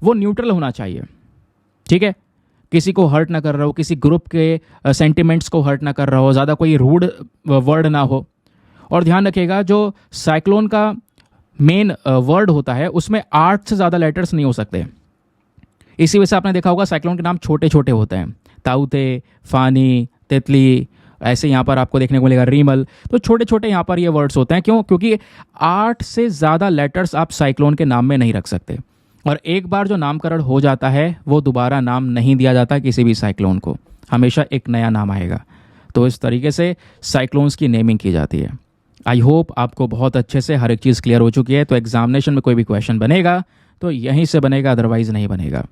वो न्यूट्रल होना चाहिए। ठीक है, किसी को हर्ट ना कर रहा हो, किसी ग्रुप के सेंटिमेंट्स को हर्ट ना कर रहा हो, ज़्यादा कोई रूड वर्ड ना हो। और ध्यान रखिएगा जो साइक्लोन का मेन वर्ड होता है उसमें 8 से ज़्यादा लेटर्स नहीं हो सकते। इसी वजह से आपने देखा होगा साइक्लोन के नाम छोटे छोटे होते हैं, ताउते, फानी, तितली, ऐसे यहाँ पर आपको देखने को मिलेगा रीमल। तो छोटे छोटे यहाँ पर ये वर्ड्स होते हैं। क्यों? क्योंकि 8 से ज़्यादा लेटर्स आप साइक्लोन के नाम में नहीं रख सकते। और एक बार जो नामकरण हो जाता है वो दोबारा नाम नहीं दिया जाता किसी भी साइक्लोन को, हमेशा एक नया नाम आएगा। तो इस तरीके से साइक्लोन्स की नेमिंग की जाती है। आई होप आपको बहुत अच्छे से हर एक चीज़ क्लियर हो चुकी है। तो एग्जामिनेशन में कोई भी क्वेश्चन बनेगा तो यहीं से बनेगा, अदरवाइज नहीं बनेगा।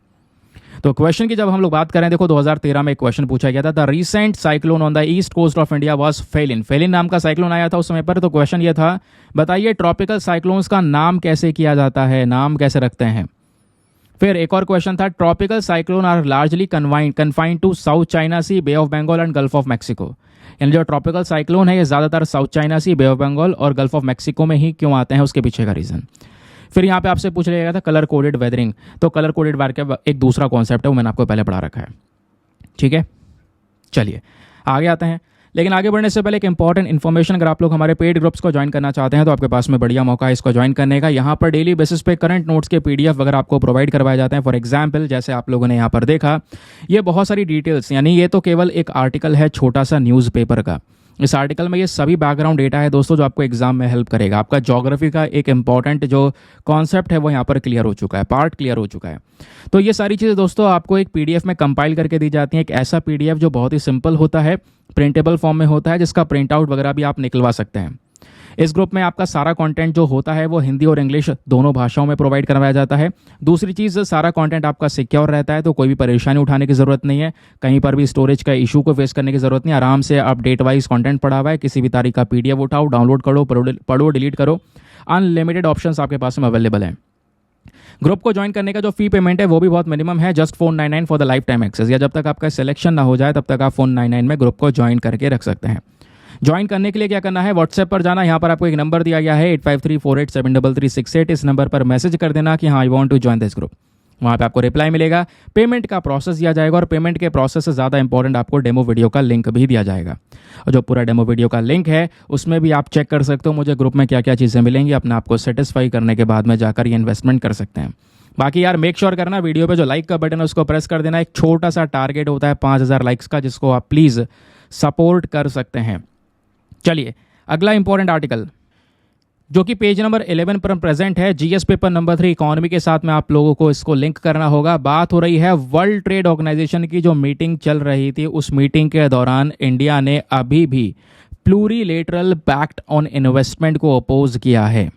तो क्वेश्चन की जब हम लोग बात करें, देखो 2013 में एक क्वेश्चन पूछा गया था, the recent cyclone on the east coast of India was Phailin. Phailin नाम का साइक्लोन आया था उस समय पर। तो क्वेश्चन ये था, बताइए ट्रॉपिकल साइक्लोन्स का नाम कैसे किया जाता है, नाम कैसे रखते हैं। फिर एक और क्वेश्चन था, tropical cyclone are largely confined to South China Sea, Bay of Bengal and Gulf of Mexico. यानी जो ट्रॉपिकल साइक्लोन है ये ज़्यादातर South China Sea, Bay of Bengal और गल्फ ऑफ मैक्सिको में ही क्यों आते हैं, उसके पीछे का रीज़न। फिर यहाँ पे आपसे पूछ लिया गया था कलर कोडेड वेदरिंग। तो कलर कोडेड वेदर का एक दूसरा कॉन्सेप्ट है, वो मैंने आपको पहले पढ़ा रखा है। ठीक है, चलिए आगे आते हैं। लेकिन आगे बढ़ने से पहले एक इंपॉर्टेंट इन्फॉर्मेशन, अगर आप लोग हमारे पेड ग्रुप्स को ज्वाइन करना चाहते हैं तो आपके पास में बढ़िया मौका है इसको ज्वाइन करने का। यहाँ पर डेली बेसिस पे करंट नोट्स के पीडीएफ वगैरह आपको प्रोवाइड करवाए जाते हैं। फॉर एग्जाम्पल जैसे आप लोगों ने यहाँ पर देखा, ये बहुत सारी डिटेल्स, यानी ये तो केवल एक आर्टिकल है छोटा सा न्यूज़पेपर का। इस आर्टिकल में ये सभी बैकग्राउंड डेटा है दोस्तों जो आपको एग्जाम में हेल्प करेगा। आपका ज्योग्राफी का एक इंपॉर्टेंट जो कॉन्सेप्ट है वो यहाँ पर क्लियर हो चुका है, पार्ट क्लियर हो चुका है। तो ये सारी चीज़ें दोस्तों आपको एक पीडीएफ में कंपाइल करके दी जाती हैं। एक ऐसा पीडीएफ जो बहुत ही सिंपल होता है, प्रिंटेबल फॉर्म में होता है, जिसका प्रिंट आउट वगैरह भी आप निकलवा सकते हैं। इस ग्रुप में आपका सारा कंटेंट जो होता है वो हिंदी और इंग्लिश दोनों भाषाओं में प्रोवाइड करवाया जाता है। दूसरी चीज़, सारा कंटेंट आपका सिक्योर रहता है, तो कोई भी परेशानी उठाने की ज़रूरत नहीं है, कहीं पर भी स्टोरेज का इशू को फेस करने की ज़रूरत नहीं। आराम से आप डेट वाइज कंटेंट पढ़ा हुआ है, किसी भी तारीख का पीडीएफ उठाओ, डाउनलोड करो, पढ़ो, डिलीट करो। अनलिमिटेड ऑप्शंस आपके पास में अवेलेबल हैं। ग्रुप को ज्वाइन करने का जो फी पेमेंट है वो भी बहुत मिनिमम है, just $499 for the lifetime access. या जब तक आपका सिलेक्शन ना हो जाए तब तक आप $499 में ग्रुप को ज्वाइन करके रख सकते हैं। ज्वाइन करने के लिए क्या करना है, व्हाट्सएप पर जाना, यहाँ पर आपको एक नंबर दिया गया है 8534873368। इस नंबर पर मैसेज कर देना कि हाँ I want to join this group. वहाँ पे आपको रिप्लाई मिलेगा, पेमेंट का प्रोसेस दिया जाएगा और पेमेंट के प्रोसेस से ज़्यादा इंपॉर्टेंट आपको डेमो वीडियो का लिंक भी दिया जाएगा। और जो पूरा डेमो वीडियो का लिंक है उसमें भी आप चेक कर सकते हो मुझे ग्रुप में क्या क्या चीज़ें मिलेंगी। अपने आप को सेटिस्फाई करने के बाद में जाकर ये इन्वेस्टमेंट कर सकते हैं। बाकी यार मेक श्योर करना वीडियो पे जो लाइक का बटन है उसको प्रेस कर देना। एक छोटा सा टारगेट होता है 5000 लाइक्स का, जिसको आप प्लीज़ सपोर्ट कर सकते हैं। चलिए अगला इंपॉर्टेंट आर्टिकल जो कि पेज नंबर 11 पर प्रेजेंट है, जीएस पेपर नंबर 3 इकोनॉमी के साथ में आप लोगों को इसको लिंक करना होगा। बात हो रही है वर्ल्ड ट्रेड ऑर्गेनाइजेशन की जो मीटिंग चल रही थी, उस मीटिंग के दौरान इंडिया ने अभी भी प्लूरीलेटरल पैक्ट ऑन इन्वेस्टमेंट को अपोज किया है।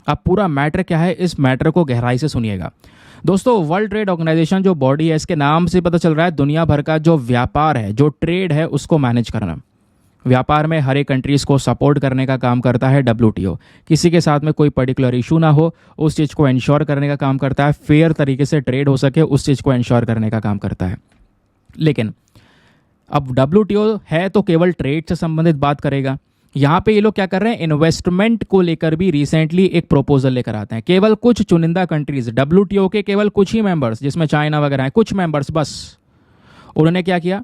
अब पूरा मैटर क्या है, इस मैटर को गहराई से सुनिएगा दोस्तों। वर्ल्ड ट्रेड ऑर्गेनाइजेशन जो बॉडी है, इसके नाम से पता चल रहा है दुनिया भर का जो व्यापार है, जो ट्रेड है, उसको मैनेज करना। व्यापार में हर एक कंट्रीज़ को सपोर्ट करने का काम करता है WTO। किसी के साथ में कोई पर्टिकुलर इशू ना हो, उस चीज़ को इंश्योर करने का काम करता है। फेयर तरीके से ट्रेड हो सके, उस चीज़ को इंश्योर करने का काम करता है। लेकिन अब WTO है तो केवल ट्रेड से संबंधित बात करेगा। यहाँ पे ये लोग क्या कर रहे हैं, इन्वेस्टमेंट को लेकर भी रिसेंटली एक प्रपोजल लेकर आते हैं। केवल कुछ चुनिंदा कंट्रीज, WTO के केवल कुछ ही मेंबर्स, जिसमें चाइना वगैरह हैं, कुछ मेंबर्स बस, उन्होंने क्या किया,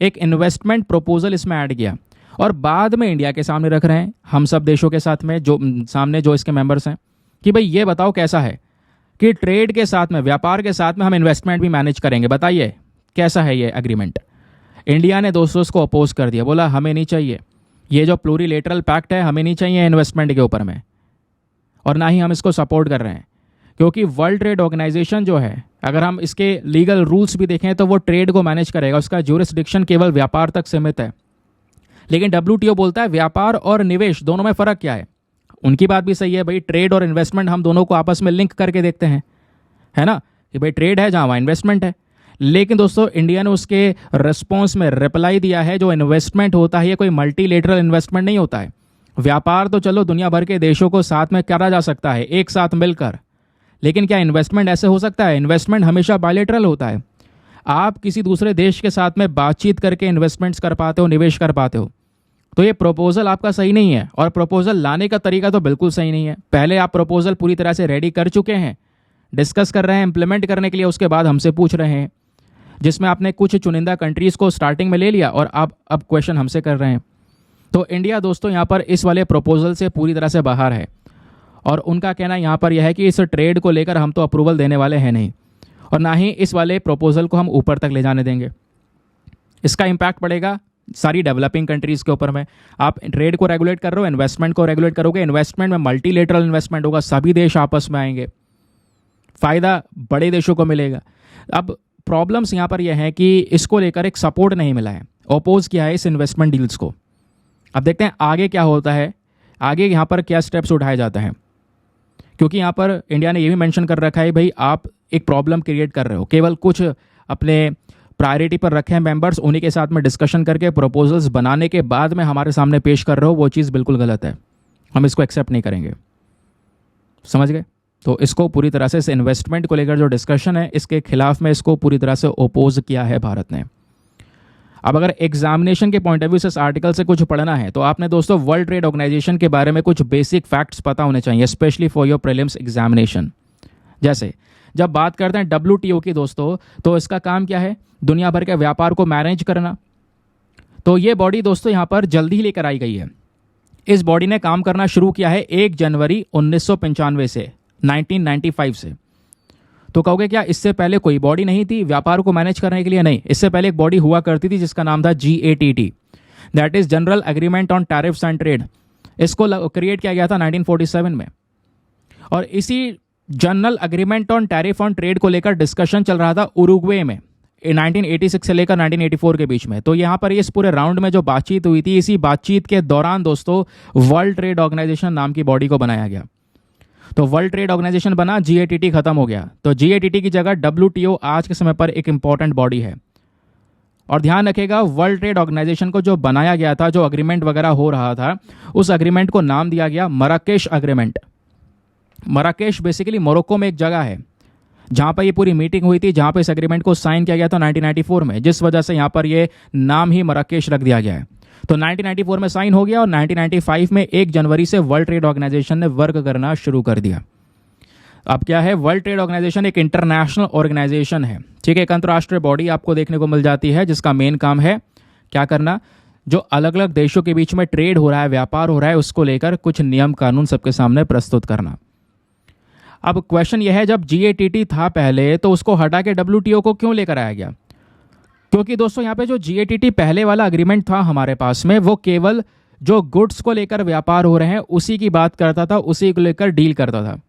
एक इन्वेस्टमेंट प्रपोजल इसमें ऐड किया और बाद में इंडिया के सामने रख रहे हैं, हम सब देशों के साथ में जो सामने जो इसके मेंबर्स हैं, कि भाई ये बताओ कैसा है कि ट्रेड के साथ में, व्यापार के साथ में हम इन्वेस्टमेंट भी मैनेज करेंगे, बताइए कैसा है ये एग्रीमेंट। इंडिया ने दोस्तों इसको अपोज कर दिया, बोला हमें नहीं चाहिए, ये जो प्लूरीलेटरल पैक्ट है हमें नहीं चाहिए इन्वेस्टमेंट के ऊपर में, और ना ही हम इसको सपोर्ट कर रहे हैं। क्योंकि वर्ल्ड ट्रेड ऑर्गेनाइजेशन जो है, अगर हम इसके लीगल रूल्स भी देखें तो वो ट्रेड को मैनेज करेगा, उसका ज्यूरिसडिक्शन केवल व्यापार तक सीमित है। लेकिन WTO बोलता है व्यापार और निवेश दोनों में फ़र्क क्या है। उनकी बात भी सही है भाई, ट्रेड और इन्वेस्टमेंट हम दोनों को आपस में लिंक करके देखते हैं, है ना, कि भाई ट्रेड है जहाँ वहाँ इन्वेस्टमेंट है। लेकिन दोस्तों इंडिया ने उसके रिस्पॉन्स में रिप्लाई दिया है, जो इन्वेस्टमेंट होता है ये कोई मल्टीलेटरल इन्वेस्टमेंट नहीं होता है। व्यापार तो चलो दुनिया भर के देशों को साथ में करा जा सकता है एक साथ मिलकर, लेकिन क्या इन्वेस्टमेंट ऐसे हो सकता है? इन्वेस्टमेंट हमेशा बायलैटरल होता है। आप किसी दूसरे देश के साथ में बातचीत करके इन्वेस्टमेंट्स कर पाते हो, निवेश कर पाते हो। तो ये प्रपोजल आपका सही नहीं है, और प्रपोजल लाने का तरीका तो बिल्कुल सही नहीं है। पहले आप प्रपोजल पूरी तरह से रेडी कर चुके हैं, डिस्कस कर रहे हैं इंप्लीमेंट करने के लिए, उसके बाद हमसे पूछ रहे हैं, जिसमें आपने कुछ चुनिंदा कंट्रीज़ को स्टार्टिंग में ले लिया और आप अब क्वेश्चन हमसे कर रहे हैं। तो इंडिया दोस्तों यहाँ पर इस वाले प्रपोजल से पूरी तरह से बाहर है, और उनका कहना यहाँ पर यह है कि इस ट्रेड को लेकर हम तो अप्रूवल देने वाले हैं नहीं, और ना ही इस वाले प्रपोजल को हम ऊपर तक ले जाने देंगे। इसका इम्पैक्ट पड़ेगा सारी डेवलपिंग कंट्रीज़ के ऊपर में। आप ट्रेड को रेगुलेट कर रहे हो, इन्वेस्टमेंट को रेगुलेट करोगे, इन्वेस्टमेंट में मल्टीलेटरल इन्वेस्टमेंट होगा, सभी देश आपस में आएंगे, फ़ायदा बड़े देशों को मिलेगा। अब प्रॉब्लम्स यहाँ पर यह है कि इसको लेकर एक सपोर्ट नहीं मिला है, अपोज किया है इस इन्वेस्टमेंट डील्स को। अब देखते हैं आगे क्या होता है, आगे यहाँ पर क्या स्टेप्स उठाए जाते हैं। क्योंकि यहाँ पर इंडिया ने ये भी मेंशन कर रखा है भाई आप एक प्रॉब्लम क्रिएट कर रहे हो, केवल कुछ अपने प्रायोरिटी पर रखे हैं मेंबर्स, उन्हीं के साथ में डिस्कशन करके प्रपोजल्स बनाने के बाद में हमारे सामने पेश कर रहे हो, वो चीज़ बिल्कुल गलत है, हम इसको एक्सेप्ट नहीं करेंगे। समझ गए? तो इसको पूरी तरह से इस इन्वेस्टमेंट को लेकर जो डिस्कशन है, इसके खिलाफ में इसको पूरी तरह से ओपोज किया है भारत ने। अब अगर एग्जामिनेशन के पॉइंट ऑफ व्यू से इस आर्टिकल से कुछ पढ़ना है, तो आपने दोस्तों वर्ल्ड ट्रेड ऑर्गेनाइजेशन के बारे में कुछ बेसिक फैक्ट्स पता होने चाहिए, specially for your prelims examination. जैसे जब बात करते हैं WTO की दोस्तों, तो इसका काम क्या है, दुनिया भर के व्यापार को मैनेज करना। तो ये बॉडी दोस्तों यहाँ पर जल्दी ही लेकर आई गई है। इस बॉडी ने काम करना शुरू किया है 1 जनवरी 1995 से, 1995 से। तो कहोगे क्या इससे पहले कोई बॉडी नहीं थी व्यापार को मैनेज करने के लिए? नहीं, इससे पहले एक बॉडी हुआ करती थी जिसका नाम था GATT, that is general agreement on tariffs and trade. इसको क्रिएट किया गया था 1947 में, और इसी general agreement on tariff on trade को लेकर डिस्कशन चल रहा था उरुग्वे में 1986 से लेकर 1984 के बीच में। तो यहाँ पर इस पूरे राउंड में जो बातचीत हुई थी, इसी बातचीत के दौरान दोस्तों वर्ल्ड ट्रेड ऑर्गेनाइजेशन नाम की बॉडी को बनाया गया। तो वर्ल्ड ट्रेड ऑर्गेनाइजेशन बना, GATT खत्म हो गया, तो GATT की जगह WTO आज के समय पर एक इंपॉर्टेंट बॉडी है। और ध्यान रखेगा वर्ल्ड ट्रेड ऑर्गेनाइजेशन को जो बनाया गया था, जो अग्रीमेंट वगैरह हो रहा था, उस अग्रीमेंट को नाम दिया गया Marrakesh agreement. Marrakesh basically Morocco में एक जगह है जहां पर ये पूरी मीटिंग हुई थी, जहां पर इस एग्रीमेंट को साइन किया गया था 1994 में, जिस वजह से यहां पर ये नाम ही मराकेश रख दिया गया है। तो 1994 में साइन हो गया, और 1995 में 1 जनवरी से वर्ल्ड ट्रेड ऑर्गेनाइजेशन ने वर्क करना शुरू कर दिया। अब क्या है, वर्ल्ड ट्रेड ऑर्गेनाइजेशन एक इंटरनेशनल ऑर्गेनाइजेशन है, ठीक है, एक अंतर्राष्ट्रीय बॉडी आपको देखने को मिल जाती है, जिसका मेन काम है क्या करना, जो अलग अलग देशों के बीच में ट्रेड हो रहा है, व्यापार हो रहा है, उसको लेकर कुछ नियम कानून सबके सामने प्रस्तुत करना। अब क्वेश्चन यह है, जब जीएटीटी था पहले तो उसको हटा के डब्ल्यूटीओ को क्यों लेकर आया गया? क्योंकि दोस्तों यहाँ पे जो जीएटीटी पहले वाला एग्रीमेंट था हमारे पास में, वो केवल जो गुड्स को लेकर व्यापार हो रहे हैं उसी की बात करता था, उसी को लेकर डील करता था।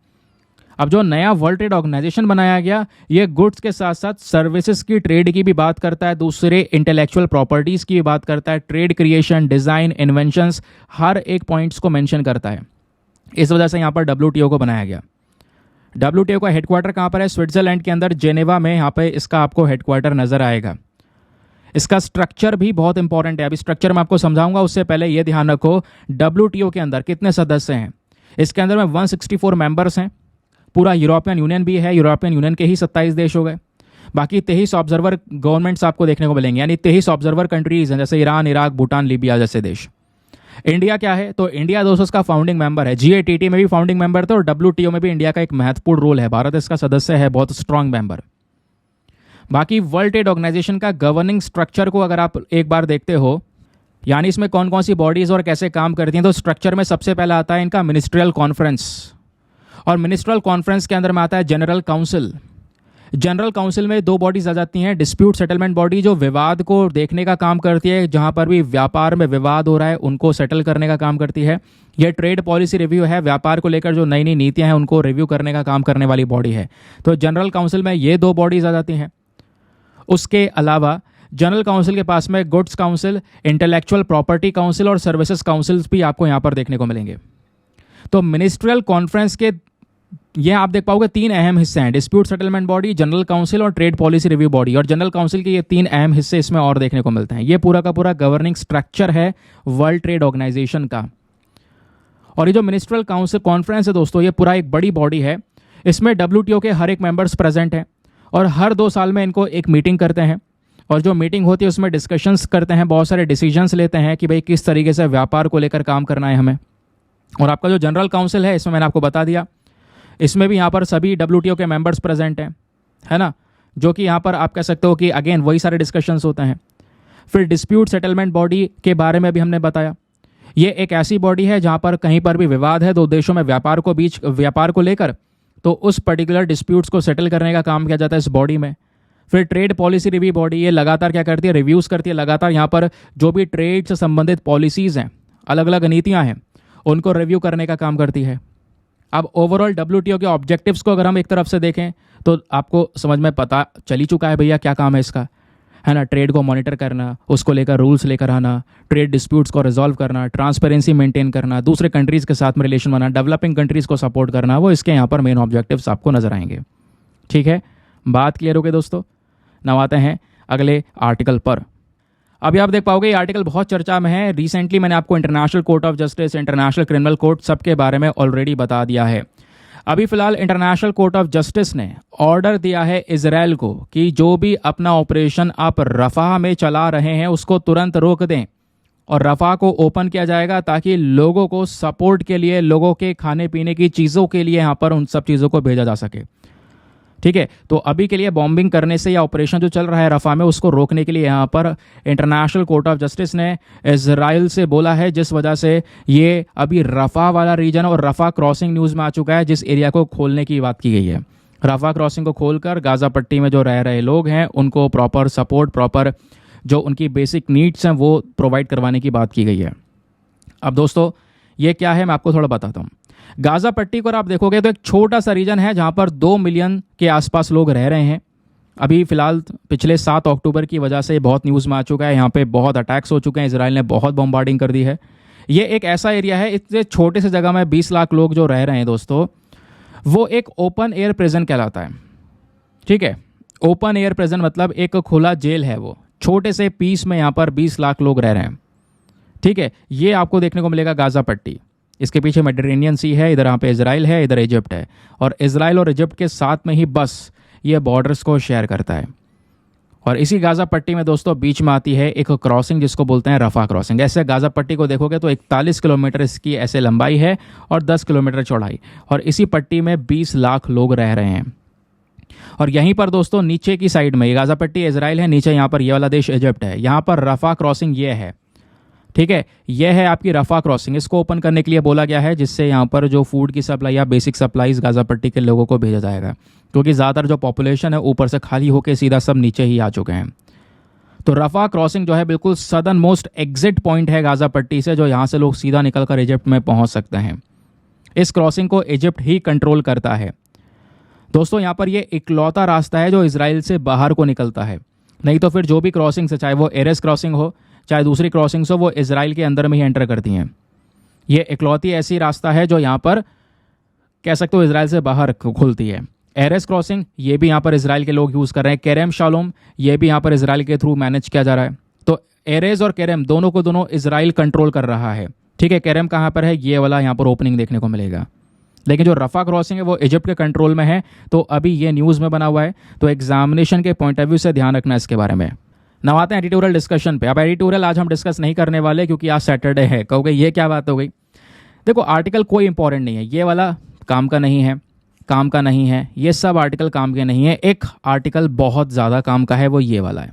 अब जो नया वर्ल्ड ट्रेड ऑर्गेनाइजेशन बनाया गया, ये गुड्स के साथ साथ सर्विसेज की ट्रेड की भी बात करता है, दूसरे इंटेलेक्चुअल प्रॉपर्टीज की भी बात करता है, ट्रेड क्रिएशन, डिजाइन, इन्वेंशंस, हर एक पॉइंट्स को मेंशन करता है। इस वजह से यहाँ पर डब्ल्यूटीओ को बनाया गया। डब्ल्यूटीओ का हेडक्वार्टर कहाँ पर है? स्विट्जरलैंड के अंदर जेनेवा में यहाँ पे इसका आपको हेडक्वार्टर नजर आएगा। इसका स्ट्रक्चर भी बहुत इंपॉर्टेंट है। अभी स्ट्रक्चर मैं आपको समझाऊंगा, उससे पहले ये ध्यान रखो डब्ल्यूटीओ के अंदर कितने सदस्य हैं। इसके अंदर में 164 मेंबर्स हैं। पूरा यूरोपियन यूनियन भी है, यूरोपियन यूनियन के ही 27 देश हो गए। बाकी 23 ऑब्जर्वर गवर्नमेंट्स आपको देखने को मिलेंगे, यानी 23 ऑब्जर्वर कंट्रीज हैं, जैसे ईरान, इराक, भूटान, लीबिया जैसे देश। इंडिया क्या है? तो इंडिया दोस्तों इसका फाउंडिंग मेंबर है। जीएटीटी में भी फाउंडिंग मेंबर था और डब्ल्यूटीओ में भी इंडिया का एक महत्वपूर्ण रोल है। भारत इसका सदस्य है, बहुत स्ट्रांग मेंबर। बाकी वर्ल्ड ट्रेड ऑर्गेनाइजेशन का गवर्निंग स्ट्रक्चर को अगर आप एक बार देखते हो, यानी इसमें कौन कौन सी बॉडीज और कैसे काम करती हैं, तो स्ट्रक्चर में सबसे पहला आता है इनका मिनिस्ट्रियल कॉन्फ्रेंस। और मिनिस्ट्रियल कॉन्फ्रेंस के अंदर में आता है जनरल काउंसिल। जनरल काउंसिल में दो बॉडीज आ जाती हैं। डिस्प्यूट सेटलमेंट बॉडी, जो विवाद को देखने का काम करती है, जहां पर भी व्यापार में विवाद हो रहा है उनको सेटल करने का काम करती है। यह ट्रेड पॉलिसी रिव्यू है, व्यापार को लेकर जो नई नई नीतियां हैं उनको रिव्यू करने का काम करने वाली बॉडी है। तो जनरल काउंसिल में ये दो बॉडीज आ जाती हैं। उसके अलावा जनरल काउंसिल के पास में goods council, intellectual property council और सर्विसेज काउंसिल भी आपको यहाँ पर देखने को मिलेंगे। तो मिनिस्ट्रियल कॉन्फ्रेंस के ये आप देख पाओगे तीन अहम हिस्से हैं, dispute settlement body, general council और ट्रेड पॉलिसी रिव्यू बॉडी। और जनरल काउंसिल के ये तीन अहम हिस्से इसमें और देखने को मिलते हैं। ये पूरा का पूरा गवर्निंग स्ट्रक्चर है वर्ल्ड ट्रेड ऑर्गेनाइजेशन का। और ये जो मिनिस्ट्रियल काउंसिल कॉन्फ्रेंस है दोस्तों, ये पूरा एक बड़ी बॉडी है। इसमें डब्ल्यूटीओ के हर एक मेंबर्स प्रेजेंट हैं और हर 2 साल में इनको एक मीटिंग करते हैं। और जो मीटिंग होती है उसमें डिस्कशंस करते हैं, बहुत सारे डिसीजंस लेते हैं कि भाई किस तरीके से व्यापार को लेकर काम करना है हमें। और आपका जो जनरल काउंसिल है, इसमें मैंने आपको बता दिया, इसमें भी यहाँ पर सभी डब्ल्यूटीओ के मेंबर्स प्रेजेंट हैं, है ना, जो कि यहाँ पर आप कह सकते हो कि अगेन वही सारे डिस्कशंस होते हैं। फिर डिस्प्यूट सेटलमेंट बॉडी के बारे में भी हमने बताया। ये एक ऐसी बॉडी है जहाँ पर कहीं पर भी विवाद है दो देशों में व्यापार को लेकर, तो उस पर्टिकुलर डिस्प्यूट्स को सेटल करने का काम किया जाता है इस बॉडी में। फिर ट्रेड पॉलिसी रिव्यू बॉडी, ये लगातार क्या करती है? रिव्यूज़ करती है लगातार। यहाँ पर जो भी ट्रेड से संबंधित पॉलिसीज़ हैं, अलग अलग नीतियाँ हैं, उनको रिव्यू करने का काम करती है। अब ओवरऑल डब्ल्यूटीओ के ऑब्जेक्टिव्स को अगर हम एक तरफ से देखें तो आपको समझ में पता चल ही चुका है भैया क्या काम है इसका, है ना। ट्रेड को मॉनिटर करना, उसको लेकर रूल्स लेकर आना, ट्रेड डिस्प्यूट्स को रिजॉल्व करना, ट्रांसपेरेंसी मेंटेन करना, दूसरे कंट्रीज़ के साथ में रिलेशन बनाना, डेवलपिंग कंट्रीज़ को सपोर्ट करना, वो इसके यहाँ पर मेन ऑब्जेक्टिव्स आपको नजर आएंगे। ठीक है, बात क्लियर हो गई दोस्तों। now आते हैं अगले आर्टिकल पर। अभी आप देख पाओगे ये आर्टिकल बहुत चर्चा में है। रिसेंटली मैंने आपको international court of justice, international criminal court सब के बारे में ऑलरेडी बता दिया है। अभी फिलहाल इंटरनेशनल कोर्ट ऑफ जस्टिस ने ऑर्डर दिया है इजराइल को कि जो भी अपना ऑपरेशन आप रफाह में चला रहे हैं उसको तुरंत रोक दें और रफाह को ओपन किया जाएगा ताकि लोगों को सपोर्ट के लिए, लोगों के खाने पीने की चीज़ों के लिए यहाँ पर उन सब चीज़ों को भेजा जा सके। ठीक है, तो अभी के लिए बॉम्बिंग करने से या ऑपरेशन जो चल रहा है रफा में उसको रोकने के लिए यहाँ पर इंटरनेशनल कोर्ट ऑफ जस्टिस ने इजराइल से बोला है, जिस वजह से ये अभी रफा वाला रीजन और रफा क्रॉसिंग न्यूज़ में आ चुका है, जिस एरिया को खोलने की बात की गई है। रफा क्रॉसिंग को खोलकर गाज़ा पट्टी में जो रह रहे लोग हैं उनको प्रॉपर सपोर्ट, प्रॉपर जो उनकी बेसिक नीड्स हैं वो प्रोवाइड करवाने की बात की गई है। अब दोस्तों ये क्या है मैं आपको थोड़ा बताता हूँ। गाज़ा पट्टी को आप देखोगे तो एक छोटा सा रीजन है जहाँ पर 2 मिलियन के आसपास लोग रह रहे हैं। अभी फिलहाल पिछले 7 अक्टूबर की वजह से बहुत न्यूज़ में आ चुका है, यहाँ पे बहुत अटैक्स हो चुके हैं, इसराइल ने बहुत बॉम्बार्डिंग कर दी है। ये एक ऐसा एरिया है, इतने छोटे से जगह में 20 लाख लोग जो रह रहे हैं दोस्तों, वो एक ओपन एयर प्रिजन कहलाता है। ठीक है, ओपन एयर प्रिजन मतलब एक खुला जेल है। वो छोटे से पीस में यहाँ पर 20 लाख लोग रह रहे हैं। ठीक है, ये आपको देखने को मिलेगा गाज़ा पट्टी। इसके पीछे मेडिटेरेनियन सी है, इधर यहाँ पे इजराइल है, इधर इजिप्ट है, और इजराइल और इजिप्ट के साथ में ही बस ये बॉर्डर्स को शेयर करता है। और इसी गाज़ा पट्टी में दोस्तों बीच में आती है एक क्रॉसिंग जिसको बोलते हैं रफा क्रॉसिंग। ऐसे गाज़ा पट्टी को देखोगे तो 41 किलोमीटर इसकी ऐसे लंबाई है और 10 किलोमीटर चौड़ाई, और इसी पट्टी में 20 लाख लोग रह रहे हैं। और यहीं पर दोस्तों नीचे की साइड में ये गाज़ा पट्टी इजराइल है, नीचे यहाँ पर ये वाला देश इजिप्ट है। यहाँ पर रफा क्रॉसिंग ये है। ठीक है, यह है आपकी रफा क्रॉसिंग। इसको ओपन करने के लिए बोला गया है, जिससे यहाँ पर जो फूड की सप्लाई या बेसिक सप्लाईज गाज़ा पट्टी के लोगों को भेजा जाएगा, क्योंकि ज़्यादातर जो पॉपुलेशन है ऊपर से खाली होकर सीधा सब नीचे ही आ चुके हैं। तो रफा क्रॉसिंग जो है बिल्कुल सदर्न मोस्ट एग्जिट पॉइंट है गाज़ा पट्टी से, जो यहाँ से लोग सीधा निकल कर इजिप्ट में पहुँच सकते हैं। इस क्रॉसिंग को इजिप्ट ही कंट्रोल करता है दोस्तों। यहाँ पर ये इकलौता रास्ता है जो इसराइल से बाहर को निकलता है, नहीं तो फिर जो भी क्रॉसिंग्स है, चाहे वो एरेस क्रॉसिंग हो चाहे दूसरी क्रॉसिंग्स हो, वो इसराइल के अंदर में ही एंटर करती हैं। ये इकलौती ऐसी रास्ता है जो यहाँ पर कह सकते हो इसराइल से बाहर खुलती है। एरेस क्रॉसिंग ये भी यहाँ पर इसराइल के लोग यूज़ कर रहे हैं। केरेम शालोम ये भी यहाँ पर इसराइल के थ्रू मैनेज किया जा रहा है। तो एरेस और केरेम दोनों को दोनों इसराइल कंट्रोल कर रहा है। ठीक है, केरेम कहाँ पर है, ये वाला यहाँ पर ओपनिंग देखने को मिलेगा। लेकिन जो रफा क्रॉसिंग है वो इजिप्ट के कंट्रोल में है। तो अभी ये न्यूज़ में बना हुआ है, तो एग्जामिनेशन के पॉइंट ऑफ व्यू से ध्यान रखना इसके बारे में। now आते हैं एडिटोरियल डिस्कशन पे। अब एडिटोरियल आज हम डिस्कस नहीं करने वाले, क्योंकि आज सैटरडे है। कहोगे ये क्या बात हो गई? देखो, आर्टिकल कोई इंपॉर्टेंट नहीं है, ये वाला काम का नहीं है, काम का नहीं है, ये सब आर्टिकल काम के नहीं है। एक आर्टिकल बहुत ज़्यादा काम का है, वो ये वाला है।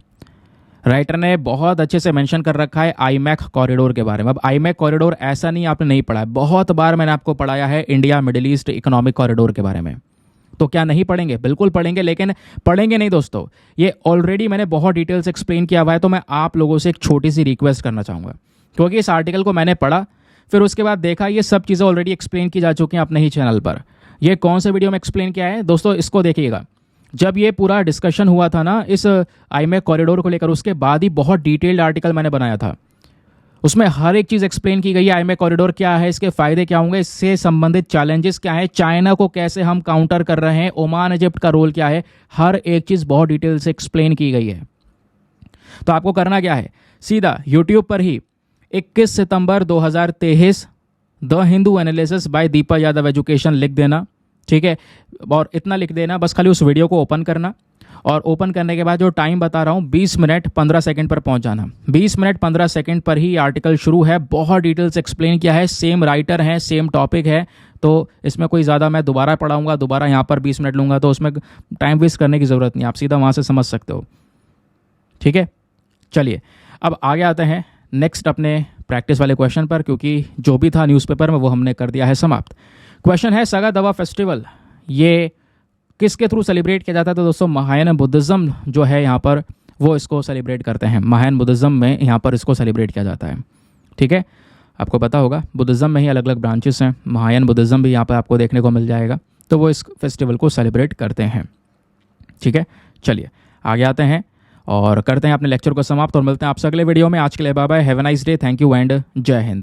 राइटर ने बहुत अच्छे से मेंशन कर रखा है आईमैक कॉरिडोर के बारे में। अब आईमैक कॉरिडोर ऐसा नहीं आपने नहीं पढ़ा है, बहुत बार मैंने आपको पढ़ाया है India middle east economic corridor के बारे में। तो क्या नहीं पढ़ेंगे? बिल्कुल पढ़ेंगे, लेकिन पढ़ेंगे नहीं दोस्तों। ये ऑलरेडी मैंने बहुत डिटेल से एक्सप्लेन किया हुआ है। तो मैं आप लोगों से एक छोटी सी रिक्वेस्ट करना चाहूँगा, क्योंकि इस आर्टिकल को मैंने पढ़ा, फिर उसके बाद देखा ये सब चीज़ें ऑलरेडी एक्सप्लेन की जा चुकी हैं अपने ही चैनल पर। ये कौन से वीडियो में एक्सप्लेन किया है दोस्तों, इसको देखिएगा। जब ये पूरा डिस्कशन हुआ था ना इस आईमैक कॉरिडोर को लेकर, उसके बाद ही बहुत डिटेल्ड आर्टिकल मैंने बनाया था। उसमें हर एक चीज़ एक्सप्लेन की गई है। आईमैक कॉरिडोर क्या है, इसके फायदे क्या होंगे, इससे संबंधित चैलेंजेस क्या है, चाइना को कैसे हम काउंटर कर रहे हैं, ओमान इजिप्ट का रोल क्या है, हर एक चीज़ बहुत डिटेल से एक्सप्लेन की गई है। तो आपको करना क्या है, सीधा यूट्यूब पर ही 21 सितंबर 2023 the Hindu analysis bye Deepa Yadav education लिख देना। ठीक है, और इतना लिख देना, बस खाली उस वीडियो को ओपन करना, और ओपन करने के बाद जो टाइम बता रहा हूँ 20 मिनट 15 सेकंड पर पहुँच जाना। 20 मिनट 15 सेकंड पर ही आर्टिकल शुरू है। बहुत डिटेल से एक्सप्लेन किया है, सेम राइटर है, सेम टॉपिक है, तो इसमें कोई ज़्यादा मैं दोबारा पढ़ाऊँगा, दोबारा यहाँ पर 20 मिनट लूँगा, तो उसमें टाइम वेस्ट करने की ज़रूरत नहीं, आप सीधा वहाँ से समझ सकते हो। ठीक है, चलिए अब आगे आते हैं नेक्स्ट अपने प्रैक्टिस वाले क्वेश्चन पर, क्योंकि जो भी था न्यूज़पेपर में वो हमने कर दिया है समाप्त। क्वेश्चन है, सगा दवा फेस्टिवल ये किसके थ्रू सेलिब्रेट किया जाता है? तो दोस्तों महायान बुद्धिज़्म जो है यहाँ पर, वो इसको सेलिब्रेट करते हैं। महायान बुद्धिज़्म में यहाँ पर इसको सेलिब्रेट किया जाता है। ठीक है, आपको पता होगा बुद्धिज़्म में ही अलग अलग ब्रांचेस हैं, महायान बुद्धिज़्म भी यहाँ पर आपको देखने को मिल जाएगा। तो वो इस फेस्टिवल को सेलिब्रेट करते हैं। ठीक है, चलिए आगे आते हैं और करते हैं अपने लेक्चर को समाप्त, और मिलते हैं आपसे अगले वीडियो में। आज के लिए bye bye, have a nice day, thank you and जय हिंद।